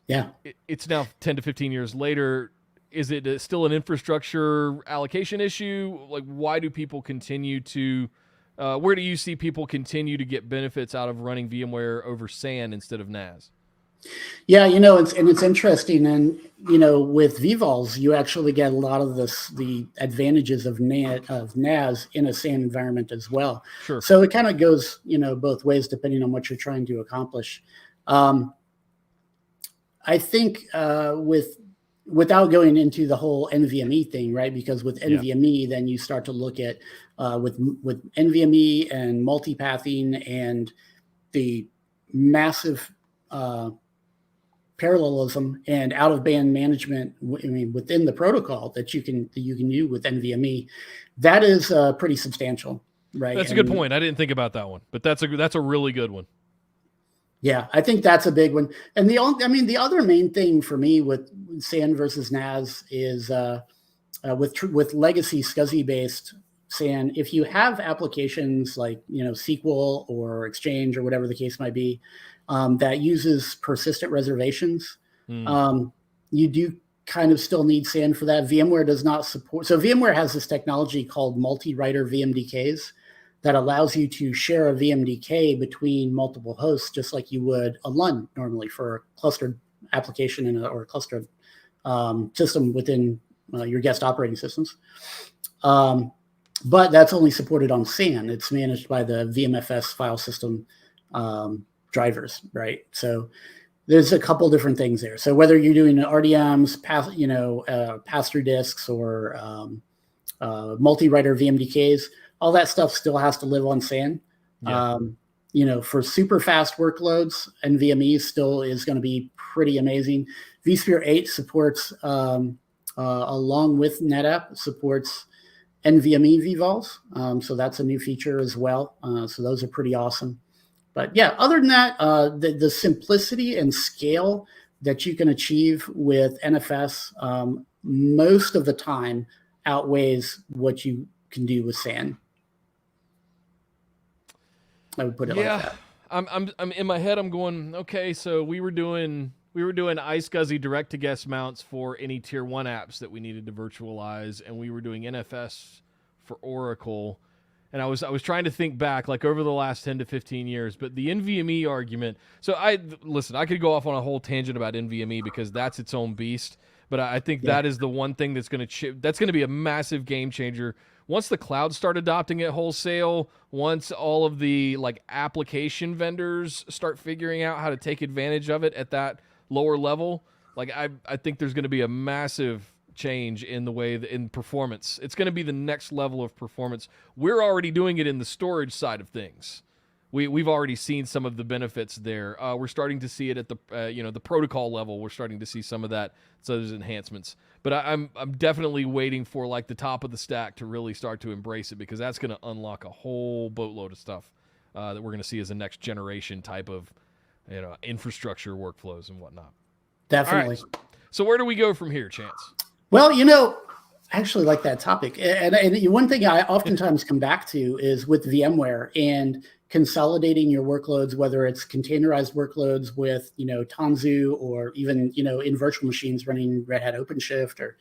Yeah. It's now 10 to 15 years later. Is it still an infrastructure allocation issue? Like, why do people continue to where do you see people continue to get benefits out of running VMware over SAN instead of NAS? Yeah, it's interesting. And, with vVols, you actually get a lot of the advantages of NAS in a SAN environment as well. Sure. So it kind of goes, both ways depending on what you're trying to accomplish. I think without going into the whole NVMe thing, right? Because with NVMe, then you start to look at with NVMe and multipathing and the massive parallelism and out-of-band management, within the protocol that you can do with NVMe, that is pretty substantial, right? That's a good point. I didn't think about that one, but that's a really good one. Yeah, I think that's a big one. And the other main thing for me with SAN versus NAS is with legacy SCSI-based SAN, if you have applications like SQL or Exchange or whatever the case might be, that uses persistent reservations, you do kind of still need SAN for that. VMware does not support. So VMware has this technology called multi-writer VMDKs that allows you to share a VMDK between multiple hosts, just like you would a LUN normally for a clustered application or a clustered system within your guest operating systems. But that's only supported on SAN. It's managed by the VMFS file system drivers, right? So there's a couple different things there. So whether you're doing RDMs, pass-through disks, or multi-writer VMDKs, all that stuff still has to live on SAN. Yeah. For super fast workloads, NVMe still is going to be pretty amazing. vSphere 8 supports, along with NetApp, supports NVMe vVols. So that's a new feature as well. So those are pretty awesome. But yeah, other than that, the simplicity and scale that you can achieve with NFS most of the time outweighs what you can do with SAN. I would put it like that. I'm in my head. I'm going, okay. So we were doing iSCSI direct to guest mounts for any tier 1 apps that we needed to virtualize, and we were doing NFS for Oracle. And I was trying to think back, like over the last 10 to 15 years, but the NVMe argument. So I could go off on a whole tangent about NVMe because that's its own beast. But I think that is the one thing that's going to be a massive game changer. Once the cloud start adopting it wholesale, once all of the like application vendors start figuring out how to take advantage of it at that lower level, like I think there's going to be a massive change in the way in performance. It's going to be the next level of performance. We're already doing it in the storage side of things. We've already seen some of the benefits there. We're starting to see it at the the protocol level. We're starting to see some of that. So there's enhancements. But I'm definitely waiting for like the top of the stack to really start to embrace it, because that's going to unlock a whole boatload of stuff that we're going to see as a next generation type of infrastructure workflows and whatnot. Definitely. Right. So where do we go from here, Chance? Well, I actually like that topic. And one thing I oftentimes come back to is with VMware and consolidating your workloads, whether it's containerized workloads with, Tanzu, or even, in virtual machines running Red Hat OpenShift, or,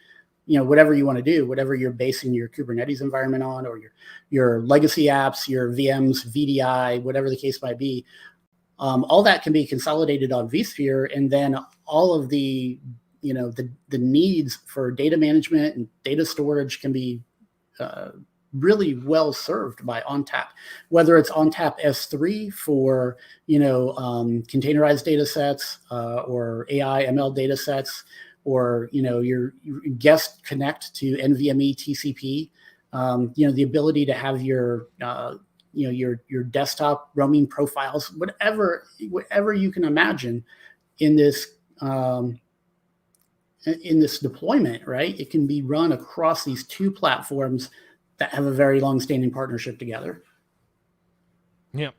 whatever you want to do, whatever you're basing your Kubernetes environment on, or your legacy apps, your VMs, VDI, whatever the case might be. All that can be consolidated on vSphere, and then all of the the needs for data management and data storage can be really well served by ONTAP, whether it's ONTAP S3 for, containerized data sets, or AI ML data sets, or, your guest connect to NVMe TCP, the ability to have your desktop roaming profiles, whatever you can imagine in this deployment, right? It can be run across these two platforms that have a very long-standing partnership together. Yeah.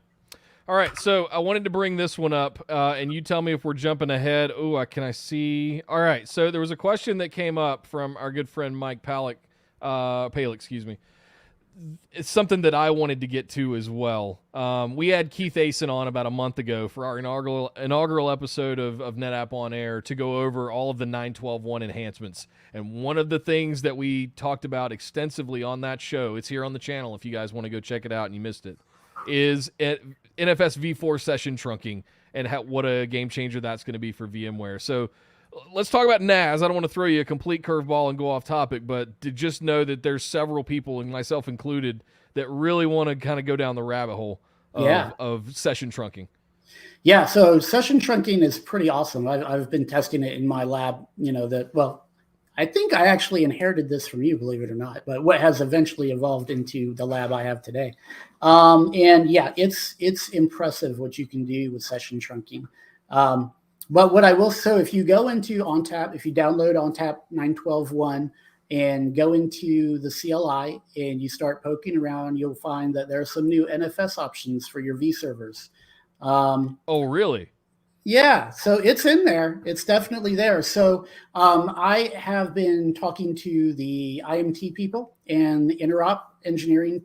All right. So I wanted to bring this one up, and you tell me if we're jumping ahead. Oh, can I see? All right. So there was a question that came up from our good friend Mike Palick, excuse me. It's something that I wanted to get to as well. We had Keith Asen on about a month ago for our inaugural episode of NetApp On Air to go over all of the 9.12.1 enhancements. And one of the things that we talked about extensively on that show, it's here on the channel if you guys want to go check it out and you missed it, is NFS v4 session trunking and what a game changer that's going to be for VMware. So let's talk about NAS. I don't want to throw you a complete curveball and go off topic, but to just know that there's several people, and myself included, that really want to kind of go down the rabbit hole of session trunking. Yeah, so session trunking is pretty awesome. I've been testing it in my lab, I think I actually inherited this from you, believe it or not, but what has eventually evolved into the lab I have today. And yeah, it's impressive what you can do with session trunking. But what I will say, if you go into ONTAP, if you download ONTAP 9.12.1 and go into the CLI and you start poking around, you'll find that there are some new NFS options for your vServers. Oh, really? Yeah, so it's in there. It's definitely there. So I have been talking to the IMT people and the interop engineering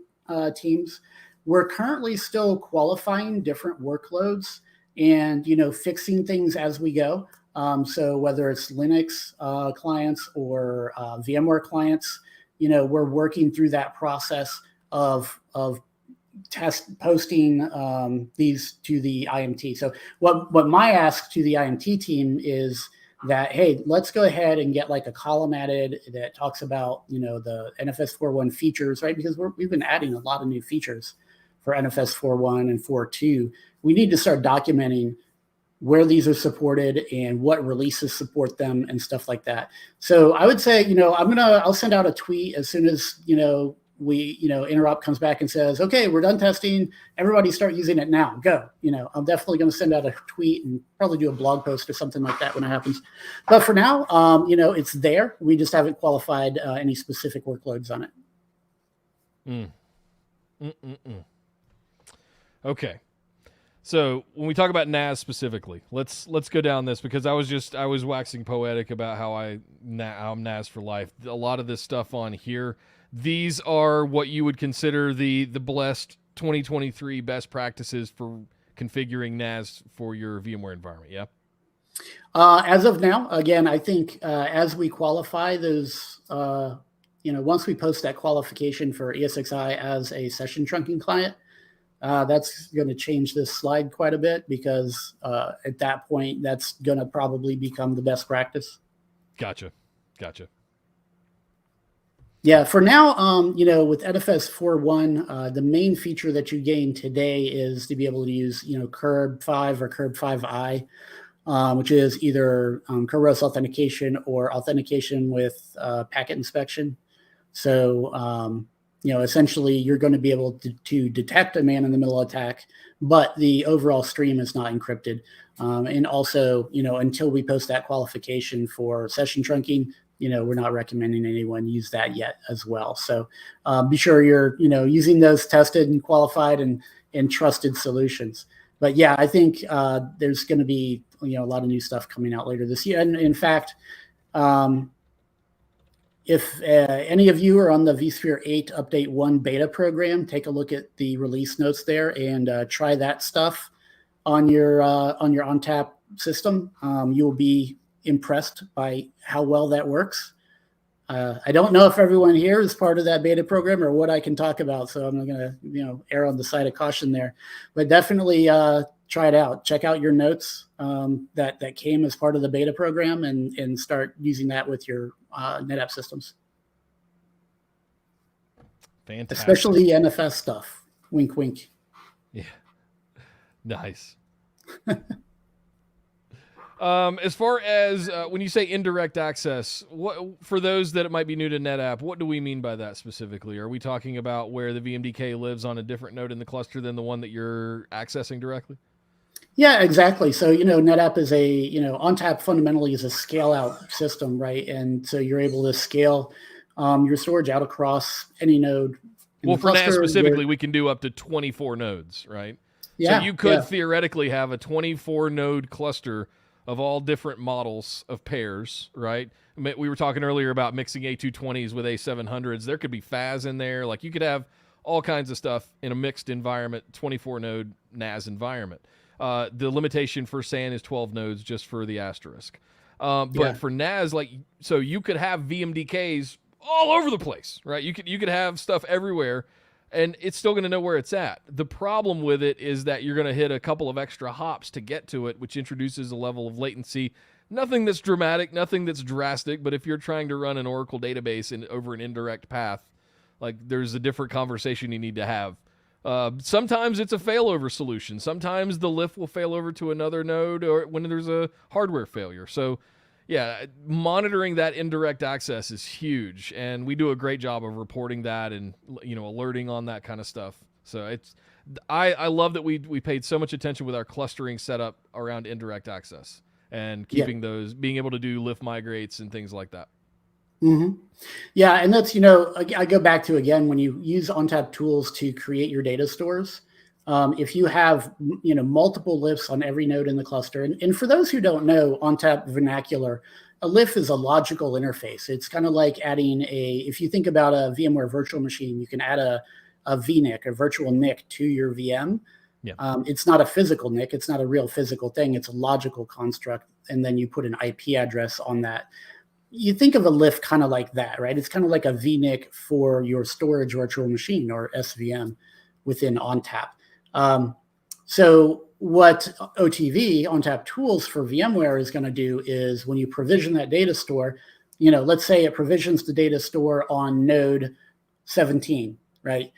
teams. We're currently still qualifying different workloads and fixing things as we go. So whether it's Linux clients or VMware clients, we're working through that process of posting these to the IMT. So what my ask to the IMT team is that, hey, let's go ahead and get like a column added that talks about, the NFS 4.1 features, right? Because we've been adding a lot of new features for NFS 4.1 and 4.2. We need to start documenting where these are supported and what releases support them and stuff like that. So I would say, I'll send out a tweet as soon as, Interop comes back and says, okay, we're done testing. Everybody start using it now. Go. I'm definitely going to send out a tweet and probably do a blog post or something like that when it happens. But for now, it's there. We just haven't qualified any specific workloads on it. Okay. So when we talk about NAS specifically, let's go down this, because I was waxing poetic about how I'm NAS for life. A lot of this stuff on here, these are what you would consider the blessed 2023 best practices for configuring NAS for your VMware environment. Yeah. As of now, again, I think as we qualify those, once we post that qualification for ESXi as a session trunking client, that's going to change this slide quite a bit, because at that point, that's going to probably become the best practice. Gotcha. Yeah, for now, with NFS 4.1, the main feature that you gain today is to be able to use, Curb 5 or Curb 5i, which is either Kerberos authentication or authentication with packet inspection. So, essentially you're going to be able to detect a man-in-the-middle attack, but the overall stream is not encrypted. And also, until we post that qualification for session trunking, we're not recommending anyone use that yet as well. So be sure you're, using those tested and qualified and trusted solutions. But yeah, I think there's going to be, a lot of new stuff coming out later this year. And in fact, if any of you are on the vSphere 8 Update 1 beta program, take a look at the release notes there and try that stuff on your ONTAP system. You'll be impressed by how well that works. I don't know if everyone here is part of that beta program or what I can talk about, so I'm going to err on the side of caution there. But definitely try it out. Check out your notes that came as part of the beta program and start using that with your NetApp systems. Fantastic. Especially the NFS stuff. Wink, wink. Yeah. Nice. As far as when you say indirect access, what, for those that might be new to NetApp, what do we mean by that specifically? Are we talking about where the VMDK lives on a different node in the cluster than the one that you're accessing directly? Yeah, exactly. So, NetApp is ONTAP fundamentally is a scale out system, right? And so you're able to scale your storage out across any node. Well, for NAS specifically, we can do up to 24 nodes, right? Yeah. So you could theoretically have a 24 node cluster of all different models of pairs, right? We were talking earlier about mixing A220s with A700s. There could be FAS in there. Like, you could have all kinds of stuff in a mixed environment, 24 node NAS environment. The limitation for SAN is 12 nodes just for the asterisk. But for NAS, so you could have VMDKs all over the place, right? You could have stuff everywhere, and it's still going to know where it's at. The problem with it is that you're going to hit a couple of extra hops to get to it, which introduces a level of latency. Nothing that's dramatic, nothing that's drastic, but if you're trying to run an Oracle database over an indirect path, there's a different conversation you need to have. Sometimes it's a failover solution. Sometimes the lift will fail over to another node or when there's a hardware failure. So yeah, monitoring that indirect access is huge, and we do a great job of reporting that and alerting on that kind of stuff. So I love that we paid so much attention with our clustering setup around indirect access and keeping those, being able to do lift migrates and things like that. Mm-hmm. Yeah, and that's, I go back to, again, when you use ONTAP tools to create your data stores, if you have, multiple lifts on every node in the cluster, and for those who don't know ONTAP vernacular, a lift is a logical interface. It's kind of like adding if you think about a VMware virtual machine, you can add a VNIC, a virtual NIC, to your VM. Yeah. It's not a physical NIC. It's not a real physical thing. It's a logical construct. And then you put an IP address on that. You think of a LIF kind of like that, right? It's kind of like a VNIC for your storage virtual machine, or SVM, within ONTAP. So what OTV, ONTAP tools for VMware, is going to do is when you provision that data store, let's say it provisions the data store on node 17, right?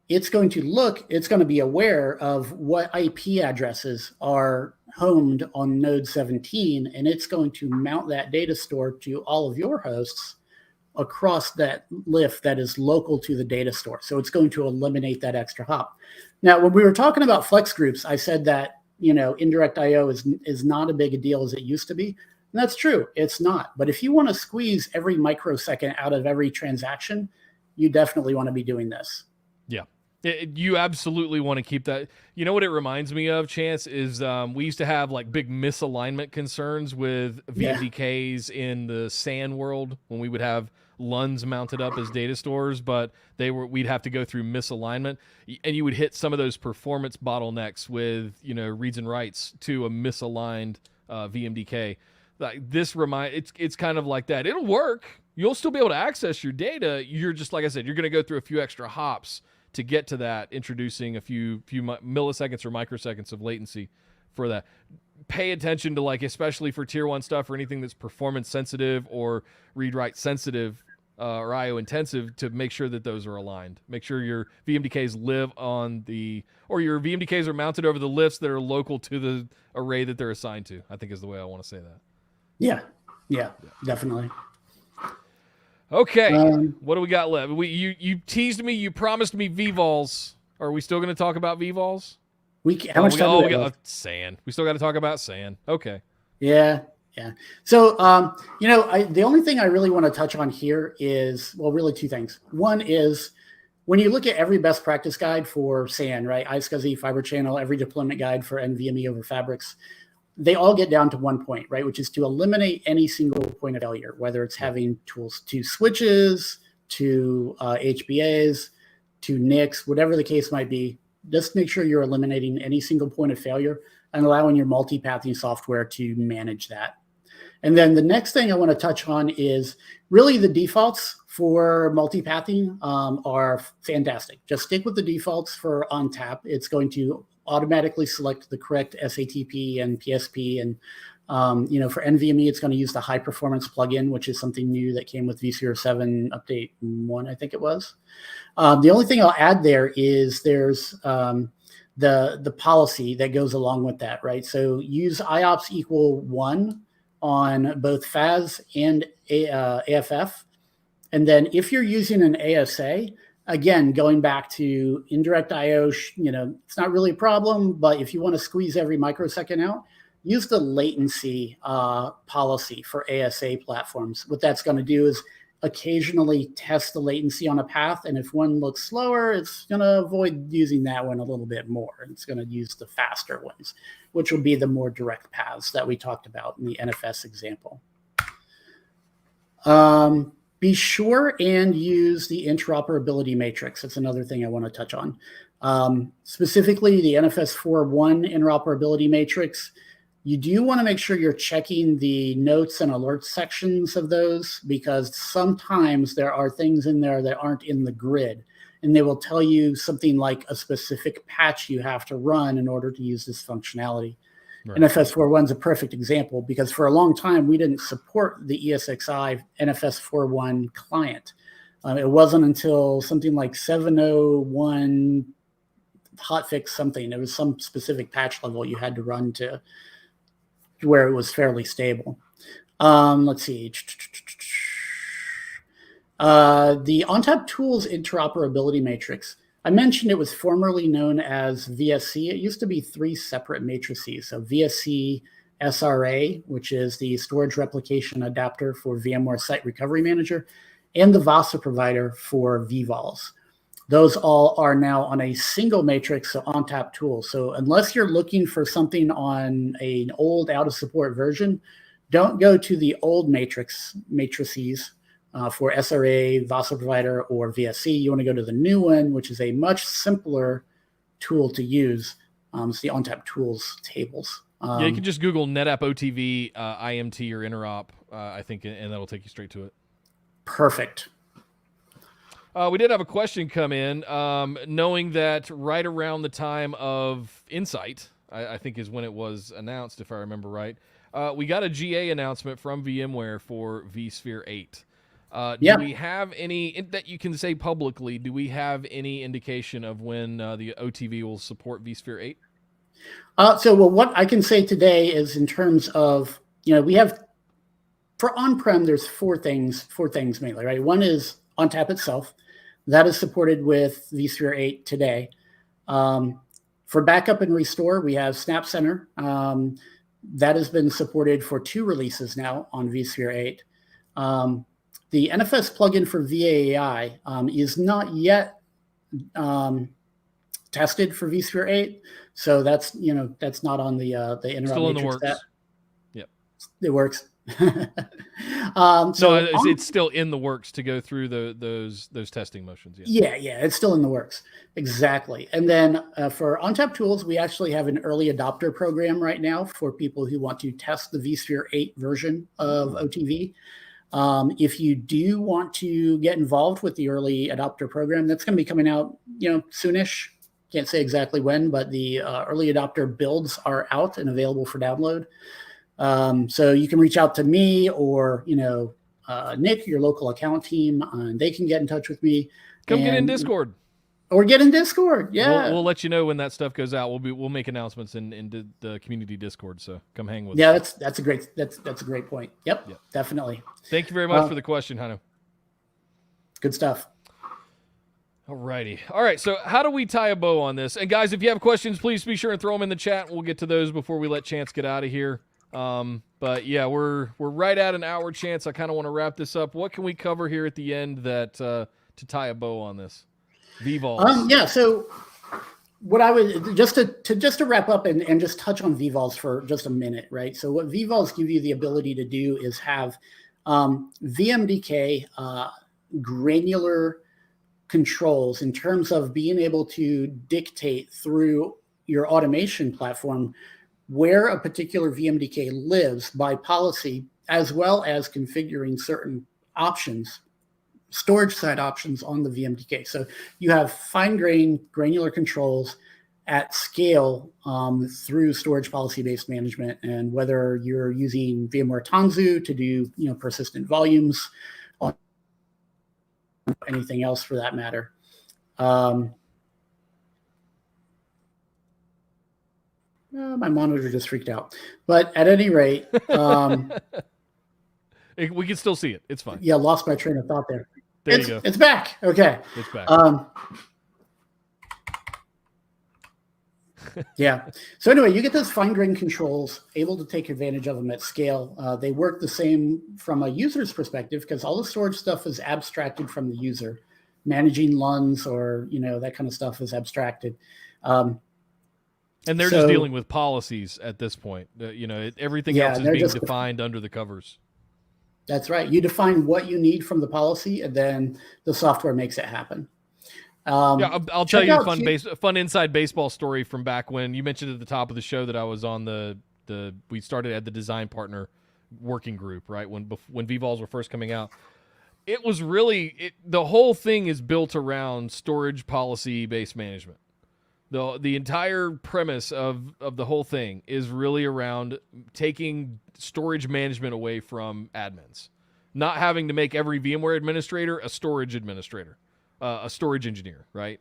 It's going to be aware of what IP addresses are homed on node 17, and it's going to mount that data store to all of your hosts across that LIF that is local to the data store. So it's going to eliminate that extra hop. Now, when we were talking about flex groups, I said that, indirect IO is not a big a deal as it used to be. And that's true. It's not. But if you want to squeeze every microsecond out of every transaction, you definitely want to be doing this. Yeah. You absolutely want to keep that. You know what it reminds me of, Chance, is we used to have like big misalignment concerns with VMDKs in the SAN world when we would have LUNs mounted up as data stores, but we'd have to go through misalignment, and you would hit some of those performance bottlenecks with reads and writes to a misaligned VMDK. Like it's kind of like that. It'll work. You'll still be able to access your data. You're just, like I said, you're going to go through a few extra hops to get to that, introducing a few milliseconds or microseconds of latency for that. Pay attention to, like, especially for tier 1 stuff or anything that's performance sensitive or read write sensitive or IO intensive, to make sure that those are aligned. Make sure your VMDKs live on or your VMDKs are mounted over the LIFs that are local to the array that they're assigned to, I think is the way I want to say that. Yeah, definitely. Okay, what do we got left? You teased me. You promised me vVols. Are we still going to talk about vVols? How much time do we have? SAN. We still got to talk about SAN. Okay. Yeah. So, the only thing I really want to touch on here is, well, really two things. One is when you look at every best practice guide for SAN, right? iSCSI, Fiber Channel, every deployment guide for NVMe over Fabrics, they all get down to one point, right? Which is to eliminate any single point of failure, whether it's having tools to switches, to HBAs, to NICs, whatever the case might be. Just make sure you're eliminating any single point of failure and allowing your multipathing software to manage that. And then the next thing I want to touch on is really the defaults for multipathing are fantastic. Just stick with the defaults for ONTAP. It's going to automatically select the correct SATP and PSP. And, for NVMe, it's going to use the high performance plugin, which is something new that came with vSphere 7 update 1, I think it was. The only thing I'll add there is there's the policy that goes along with that, right? So use IOPS equal 1 on both FAS and AFF. And then if you're using an ASA, again, going back to indirect IO, it's not really a problem, but if you want to squeeze every microsecond out, use the latency policy for ASA platforms. What that's going to do is occasionally test the latency on a path, and if one looks slower, it's going to avoid using that one a little bit more. It's going to use the faster ones, which will be the more direct paths that we talked about in the NFS example. Be sure and use the interoperability matrix. That's another thing I want to touch on. Specifically, the NFS 4.1 interoperability matrix. You do want to make sure you're checking the notes and alerts sections of those, because sometimes there are things in there that aren't in the grid, and they will tell you something like a specific patch you have to run in order to use this functionality. Right. NFS 4.1 is a perfect example, because for a long time we didn't support the ESXi NFS 4.1 client. It wasn't until something like 7.01 hotfix something. It was some specific patch level you had to run to where it was fairly stable. Let's see. The ONTAP tools interoperability matrix. I mentioned it was formerly known as VSC. It used to be 3 separate matrices. So VSC SRA, which is the storage replication adapter for VMware Site Recovery Manager, and the VASA provider for vVols. Those all are now on a single matrix, so ONTAP tools. So unless you're looking for something on an old out-of-support version, don't go to the old matrices for SRA, VASA provider, or VSC. You want to go to the new one, which is a much simpler tool to use. It's the ONTAP tools tables. Yeah, you can just Google NetApp OTV, IMT, or Interop, I think, and that'll take you straight to it. Perfect. We did have a question come in, knowing that right around the time of Insight, I think is when it was announced, if I remember right, we got a GA announcement from VMware for vSphere 8. Do we have any, that you can say publicly, do we have any indication of when the OTV will support vSphere 8? Well, what I can say today is in terms of, we have, for on-prem, there's four things mainly, right? One is ONTAP itself. That is supported with vSphere 8 today. For backup and restore, we have Snap Center. That has been supported for 2 releases now on vSphere 8. The NFS plugin for VAI is not yet tested for vSphere 8, so that's not on the interrupt still in the works. Yep, it works. It's still in the works to go through those testing motions. Yeah, it's still in the works. Exactly. And then for ONTAP tools, we actually have an early adopter program right now for people who want to test the vSphere 8 version of OTV. If you do want to get involved with the early adopter program, that's going to be coming out, soonish. Can't say exactly when, but the early adopter builds are out and available for download. So you can reach out to me or, Nick, your local account team, and they can get in touch with me. Come get in Discord. Or get in Discord, yeah. We'll let you know when that stuff goes out. We'll make announcements in the community Discord. So come hang with us. Yeah, that's a great point. Yep. Definitely. Thank you very much for the question, Hanno. Good stuff. All righty. All right. So how do we tie a bow on this? And guys, if you have questions, please be sure and throw them in the chat. We'll get to those before we let Chance get out of here. But yeah, we're right at an hour, Chance. I kind of want to wrap this up. What can we cover here at the end that to tie a bow on this? vVols. So what I would just to wrap up and just touch on vVols for just a minute, right? So what vVols give you the ability to do is have VMDK granular controls in terms of being able to dictate through your automation platform where a particular VMDK lives by policy, as well as configuring certain options, storage side options on the VMDK. So you have fine-grained granular controls at scale through storage policy-based management, and whether you're using VMware Tanzu to do persistent volumes, or anything else for that matter. My monitor just freaked out, but at any rate, we can still see it. It's fine. Yeah, lost my train of thought there. You go. It's back. Okay. It's back. Yeah. So anyway, you get those fine-grained controls, able to take advantage of them at scale. They work the same from a user's perspective because all the storage stuff is abstracted from the user. Managing LUNs or that kind of stuff is abstracted. And they're just dealing with policies at this point. Everything else is being defined under the covers. That's right. You define what you need from the policy, and then the software makes it happen. I'll tell you a fun inside baseball story from back when you mentioned at the top of the show that I was on we started at the design partner working group, right? When vVols were first coming out. It was really, the whole thing is built around storage policy-based management. The entire premise of the whole thing is really around taking storage management away from admins, not having to make every VMware administrator a storage administrator, a storage engineer, right?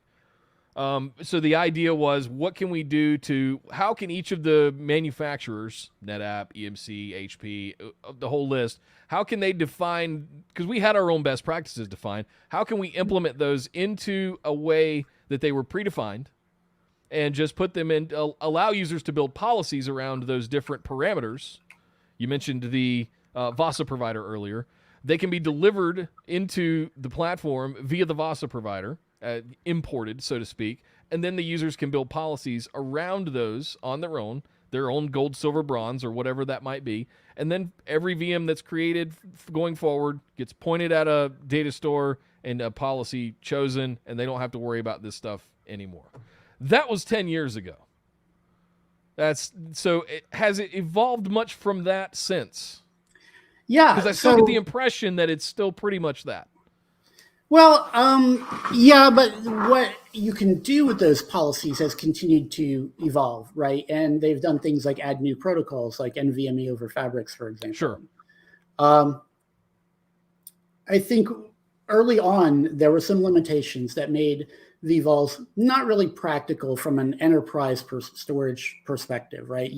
So the idea was, what can we do how can each of the manufacturers, NetApp, EMC, HP, the whole list, how can they define, because we had our own best practices defined, how can we implement those into a way that they were predefined and just put them in, allow users to build policies around those different parameters? You mentioned the VASA provider earlier. They can be delivered into the platform via the VASA provider, imported, so to speak, and then the users can build policies around those on their own gold, silver, bronze, or whatever that might be. And then every VM that's created going forward gets pointed at a data store and a policy chosen, and they don't have to worry about this stuff anymore. That was 10 years ago. Has it evolved much from that since? Yeah. Because I still get the impression that it's still pretty much that. Well, yeah, but what you can do with those policies has continued to evolve, right? And they've done things like add new protocols like NVMe over Fabrics, for example. Sure. I think early on, there were some limitations that made vVols not really practical from an enterprise storage perspective, right?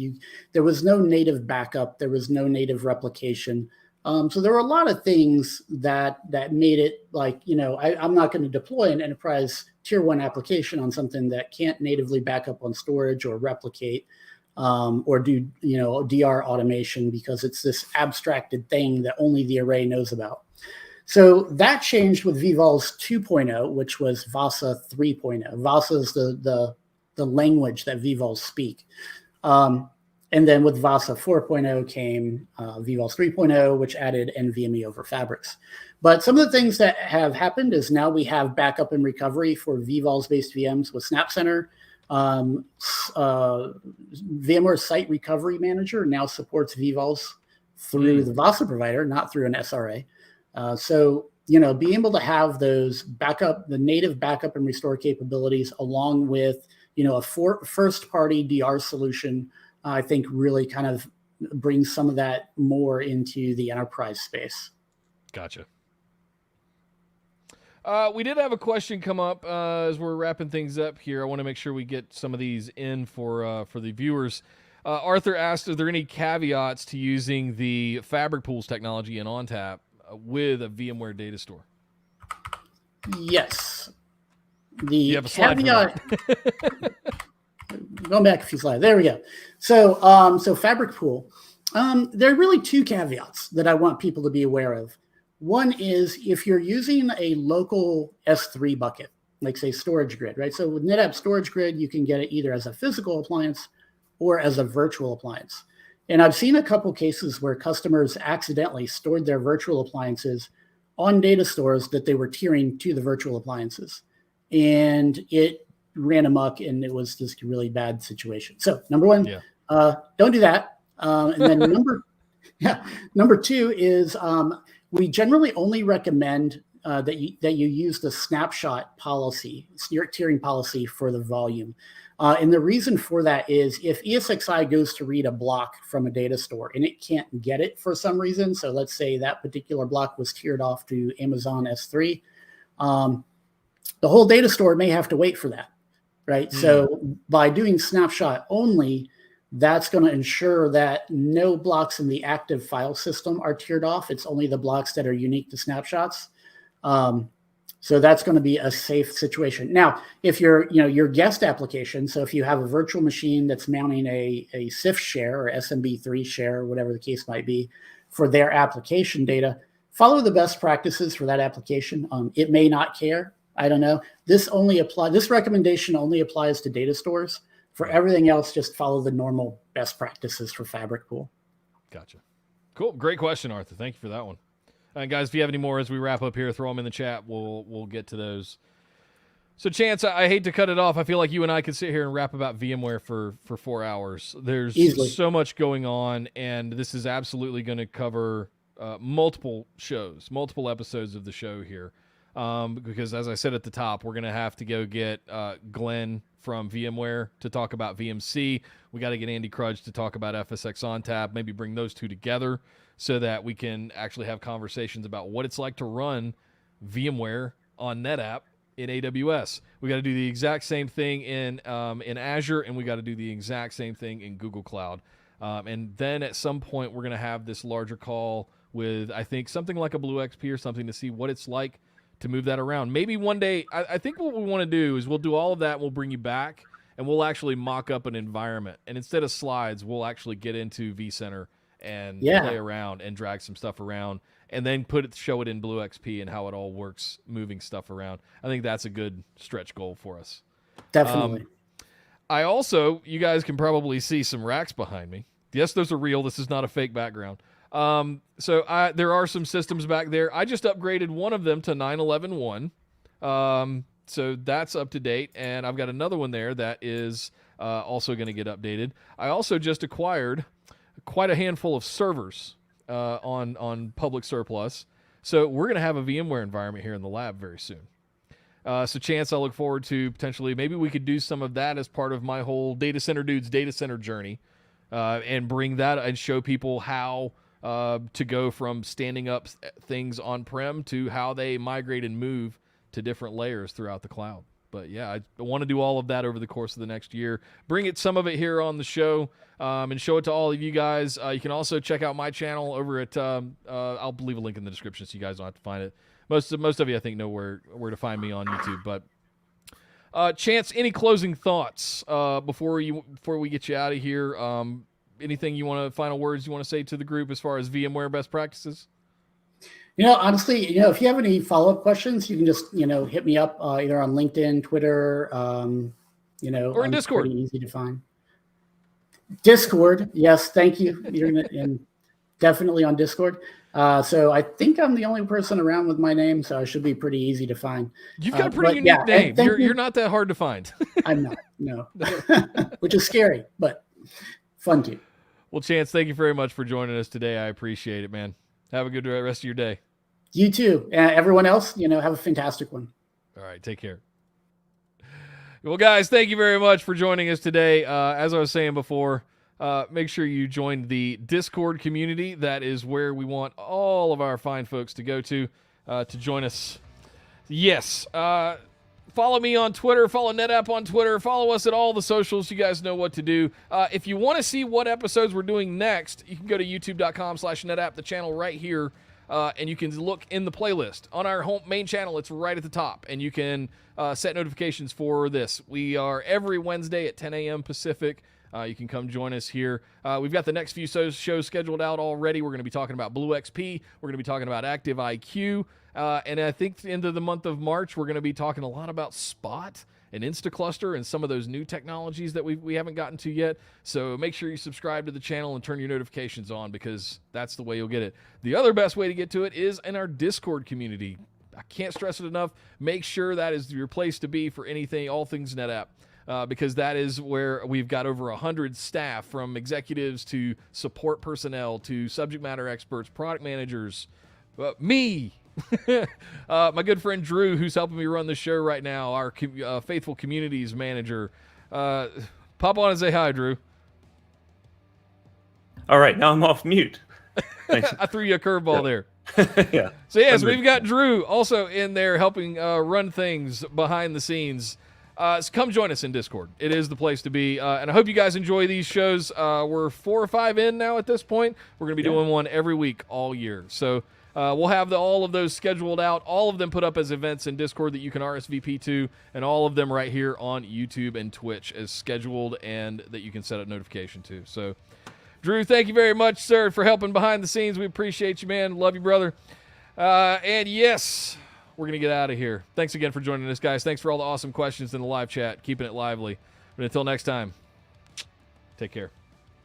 There was no native backup, there was no native replication. So there were a lot of things that made it like, I'm not going to deploy an enterprise tier 1 application on something that can't natively back up on storage or replicate or do, DR automation, because it's this abstracted thing that only the array knows about. So that changed with vVols 2.0, which was VASA 3.0. VASA is the language that vVols speak. And then with VASA 4.0 came vVols 3.0, which added NVMe over Fabrics. But some of the things that have happened is now we have backup and recovery for vVols-based VMs with SnapCenter. VMware Site Recovery Manager now supports vVols through the VASA provider, not through an SRA. So, being able to have those the native backup and restore capabilities along with, a first-party DR solution, I think really kind of brings some of that more into the enterprise space. Gotcha. We did have a question come up as we're wrapping things up here. I want to make sure we get some of these in for the viewers. Arthur asked, are there any caveats to using the Fabric Pools technology in ONTAP with a VMware data store? Yes. You have a slide caveat. Going back a few slides. There we go. So Fabric Pool. There are really two caveats that I want people to be aware of. One is if you're using a local S3 bucket, like say Storage Grid, right? So with NetApp Storage Grid, you can get it either as a physical appliance or as a virtual appliance. And I've seen a couple cases where customers accidentally stored their virtual appliances on data stores that they were tiering to the virtual appliances. And it ran amok, and it was just a really bad situation. So number one, don't do that. And then number two is we generally only recommend that you use the snapshot policy, tiering policy for the volume. And the reason for that is if ESXi goes to read a block from a data store and it can't get it for some reason, so let's say that particular block was tiered off to Amazon S3, the whole data store may have to wait for that, right? Mm-hmm. So by doing snapshot only, that's going to ensure that no blocks in the active file system are tiered off. It's only the blocks that are unique to snapshots. So that's going to be a safe situation. Now, if your guest application, so if you have a virtual machine that's mounting a CIF share or SMB3 share, or whatever the case might be, for their application data, follow the best practices for that application. It may not care. I don't know. This recommendation only applies to data stores. For everything else, just follow the normal best practices for Fabric Pool. Gotcha. Cool. Great question, Arthur. Thank you for that one. Guys, if you have any more as we wrap up here, throw them in the chat. We'll get to those. So, Chance, I hate to cut it off. I feel like you and I could sit here and rap about VMware for 4 hours. There's so much going on, and this is absolutely going to cover multiple shows, multiple episodes of the show here. Because, as I said at the top, we're going to have to go get Glenn from VMware to talk about VMC. We got to get Andy Krudge to talk about FSx ONTAP, maybe bring those two together so that we can actually have conversations about what it's like to run VMware on NetApp in AWS. We got to do the exact same thing in Azure, and we got to do the exact same thing in Google Cloud. And then at some point, we're going to have this larger call with, I think, something like a Blue XP or something to see what it's like to move that around. Maybe one day, I think what we want to do is we'll do all of that, and we'll bring you back, and we'll actually mock up an environment. And instead of slides, we'll actually get into vCenter and play around and drag some stuff around, and then show it in Blue XP and how it all works, moving stuff around. I think that's a good stretch goal for us. Definitely. I also, you guys can probably see some racks behind me. Yes, those are real. This is not a fake background. There are some systems back there. I just upgraded one of them to 9.11.1. So that's up to date, and I've got another one there that is also going to get updated. I also just acquired quite a handful of servers on public surplus, so we're going to have a VMware environment here in the lab very soon. So Chance, I look forward to potentially maybe we could do some of that as part of my whole data center dudes data center journey, and bring that and show people how to go from standing up things on-prem to how they migrate and move to different layers throughout the cloud. But yeah, I want to do all of that over the course of the next year. Bring some of it here on the show, and show it to all of you guys. You can also check out my channel over at, I'll leave a link in the description so you guys don't have to find it. Most of you, I think, know where to find me on YouTube. But Chance, any closing thoughts before we get you out of here? Anything final words you want to say to the group as far as VMware best practices? Honestly, if you have any follow-up questions, you can just, hit me up either on LinkedIn, Twitter, or in Discord. Pretty easy to find. Discord, yes, thank you. You're definitely on Discord. So I think I'm the only person around with my name, so I should be pretty easy to find. You've got a pretty unique name. You're not that hard to find. I'm not, no, which is scary, but fun too. Well, Chance, thank you very much for joining us today. I appreciate it, man. Have a good rest of your day. You too. Everyone else, have a fantastic one. All right, take care. Well, guys, thank you very much for joining us today. As I was saying before, make sure you join the Discord community. That is where we want all of our fine folks to go to join us. Yes. Follow me on Twitter. Follow NetApp on Twitter. Follow us at all the socials. You guys know what to do. If you want to see what episodes we're doing next, you can go to youtube.com/NetApp, the channel right here, and you can look in the playlist. On our main channel, it's right at the top, and you can set notifications for this. We are every Wednesday at 10 a.m. Pacific. You can come join us here. We've got the next few shows scheduled out already. We're going to be talking about Blue XP. We're going to be talking about Active IQ. And I think into the month of March, we're going to be talking a lot about Spot and Instacluster and some of those new technologies that we haven't gotten to yet. So make sure you subscribe to the channel and turn your notifications on, because that's the way you'll get it. The other best way to get to it is in our Discord community. I can't stress it enough. Make sure that is your place to be for all things NetApp. Because that is where we've got over 100 staff, from executives to support personnel to subject matter experts, product managers, me, my good friend Drew, who's helping me run the show right now, our faithful communities manager. Pop on and say hi, Drew. All right, now I'm off mute. Thanks. I threw you a curveball there. Yeah. So yes, we've got Drew also in there helping run things behind the scenes. So come join us in Discord. It is the place to be. And I hope you guys enjoy these shows. We're 4 or 5 in now at this point. We're going to be doing one every week all year. So we'll have all of those scheduled out, all of them put up as events in Discord that you can RSVP to, and all of them right here on YouTube and Twitch as scheduled and that you can set up notification to. So, Drew, thank you very much, sir, for helping behind the scenes. We appreciate you, man. Love you, brother. And yes, we're going to get out of here. Thanks again for joining us, guys. Thanks for all the awesome questions in the live chat, keeping it lively. But until next time, take care.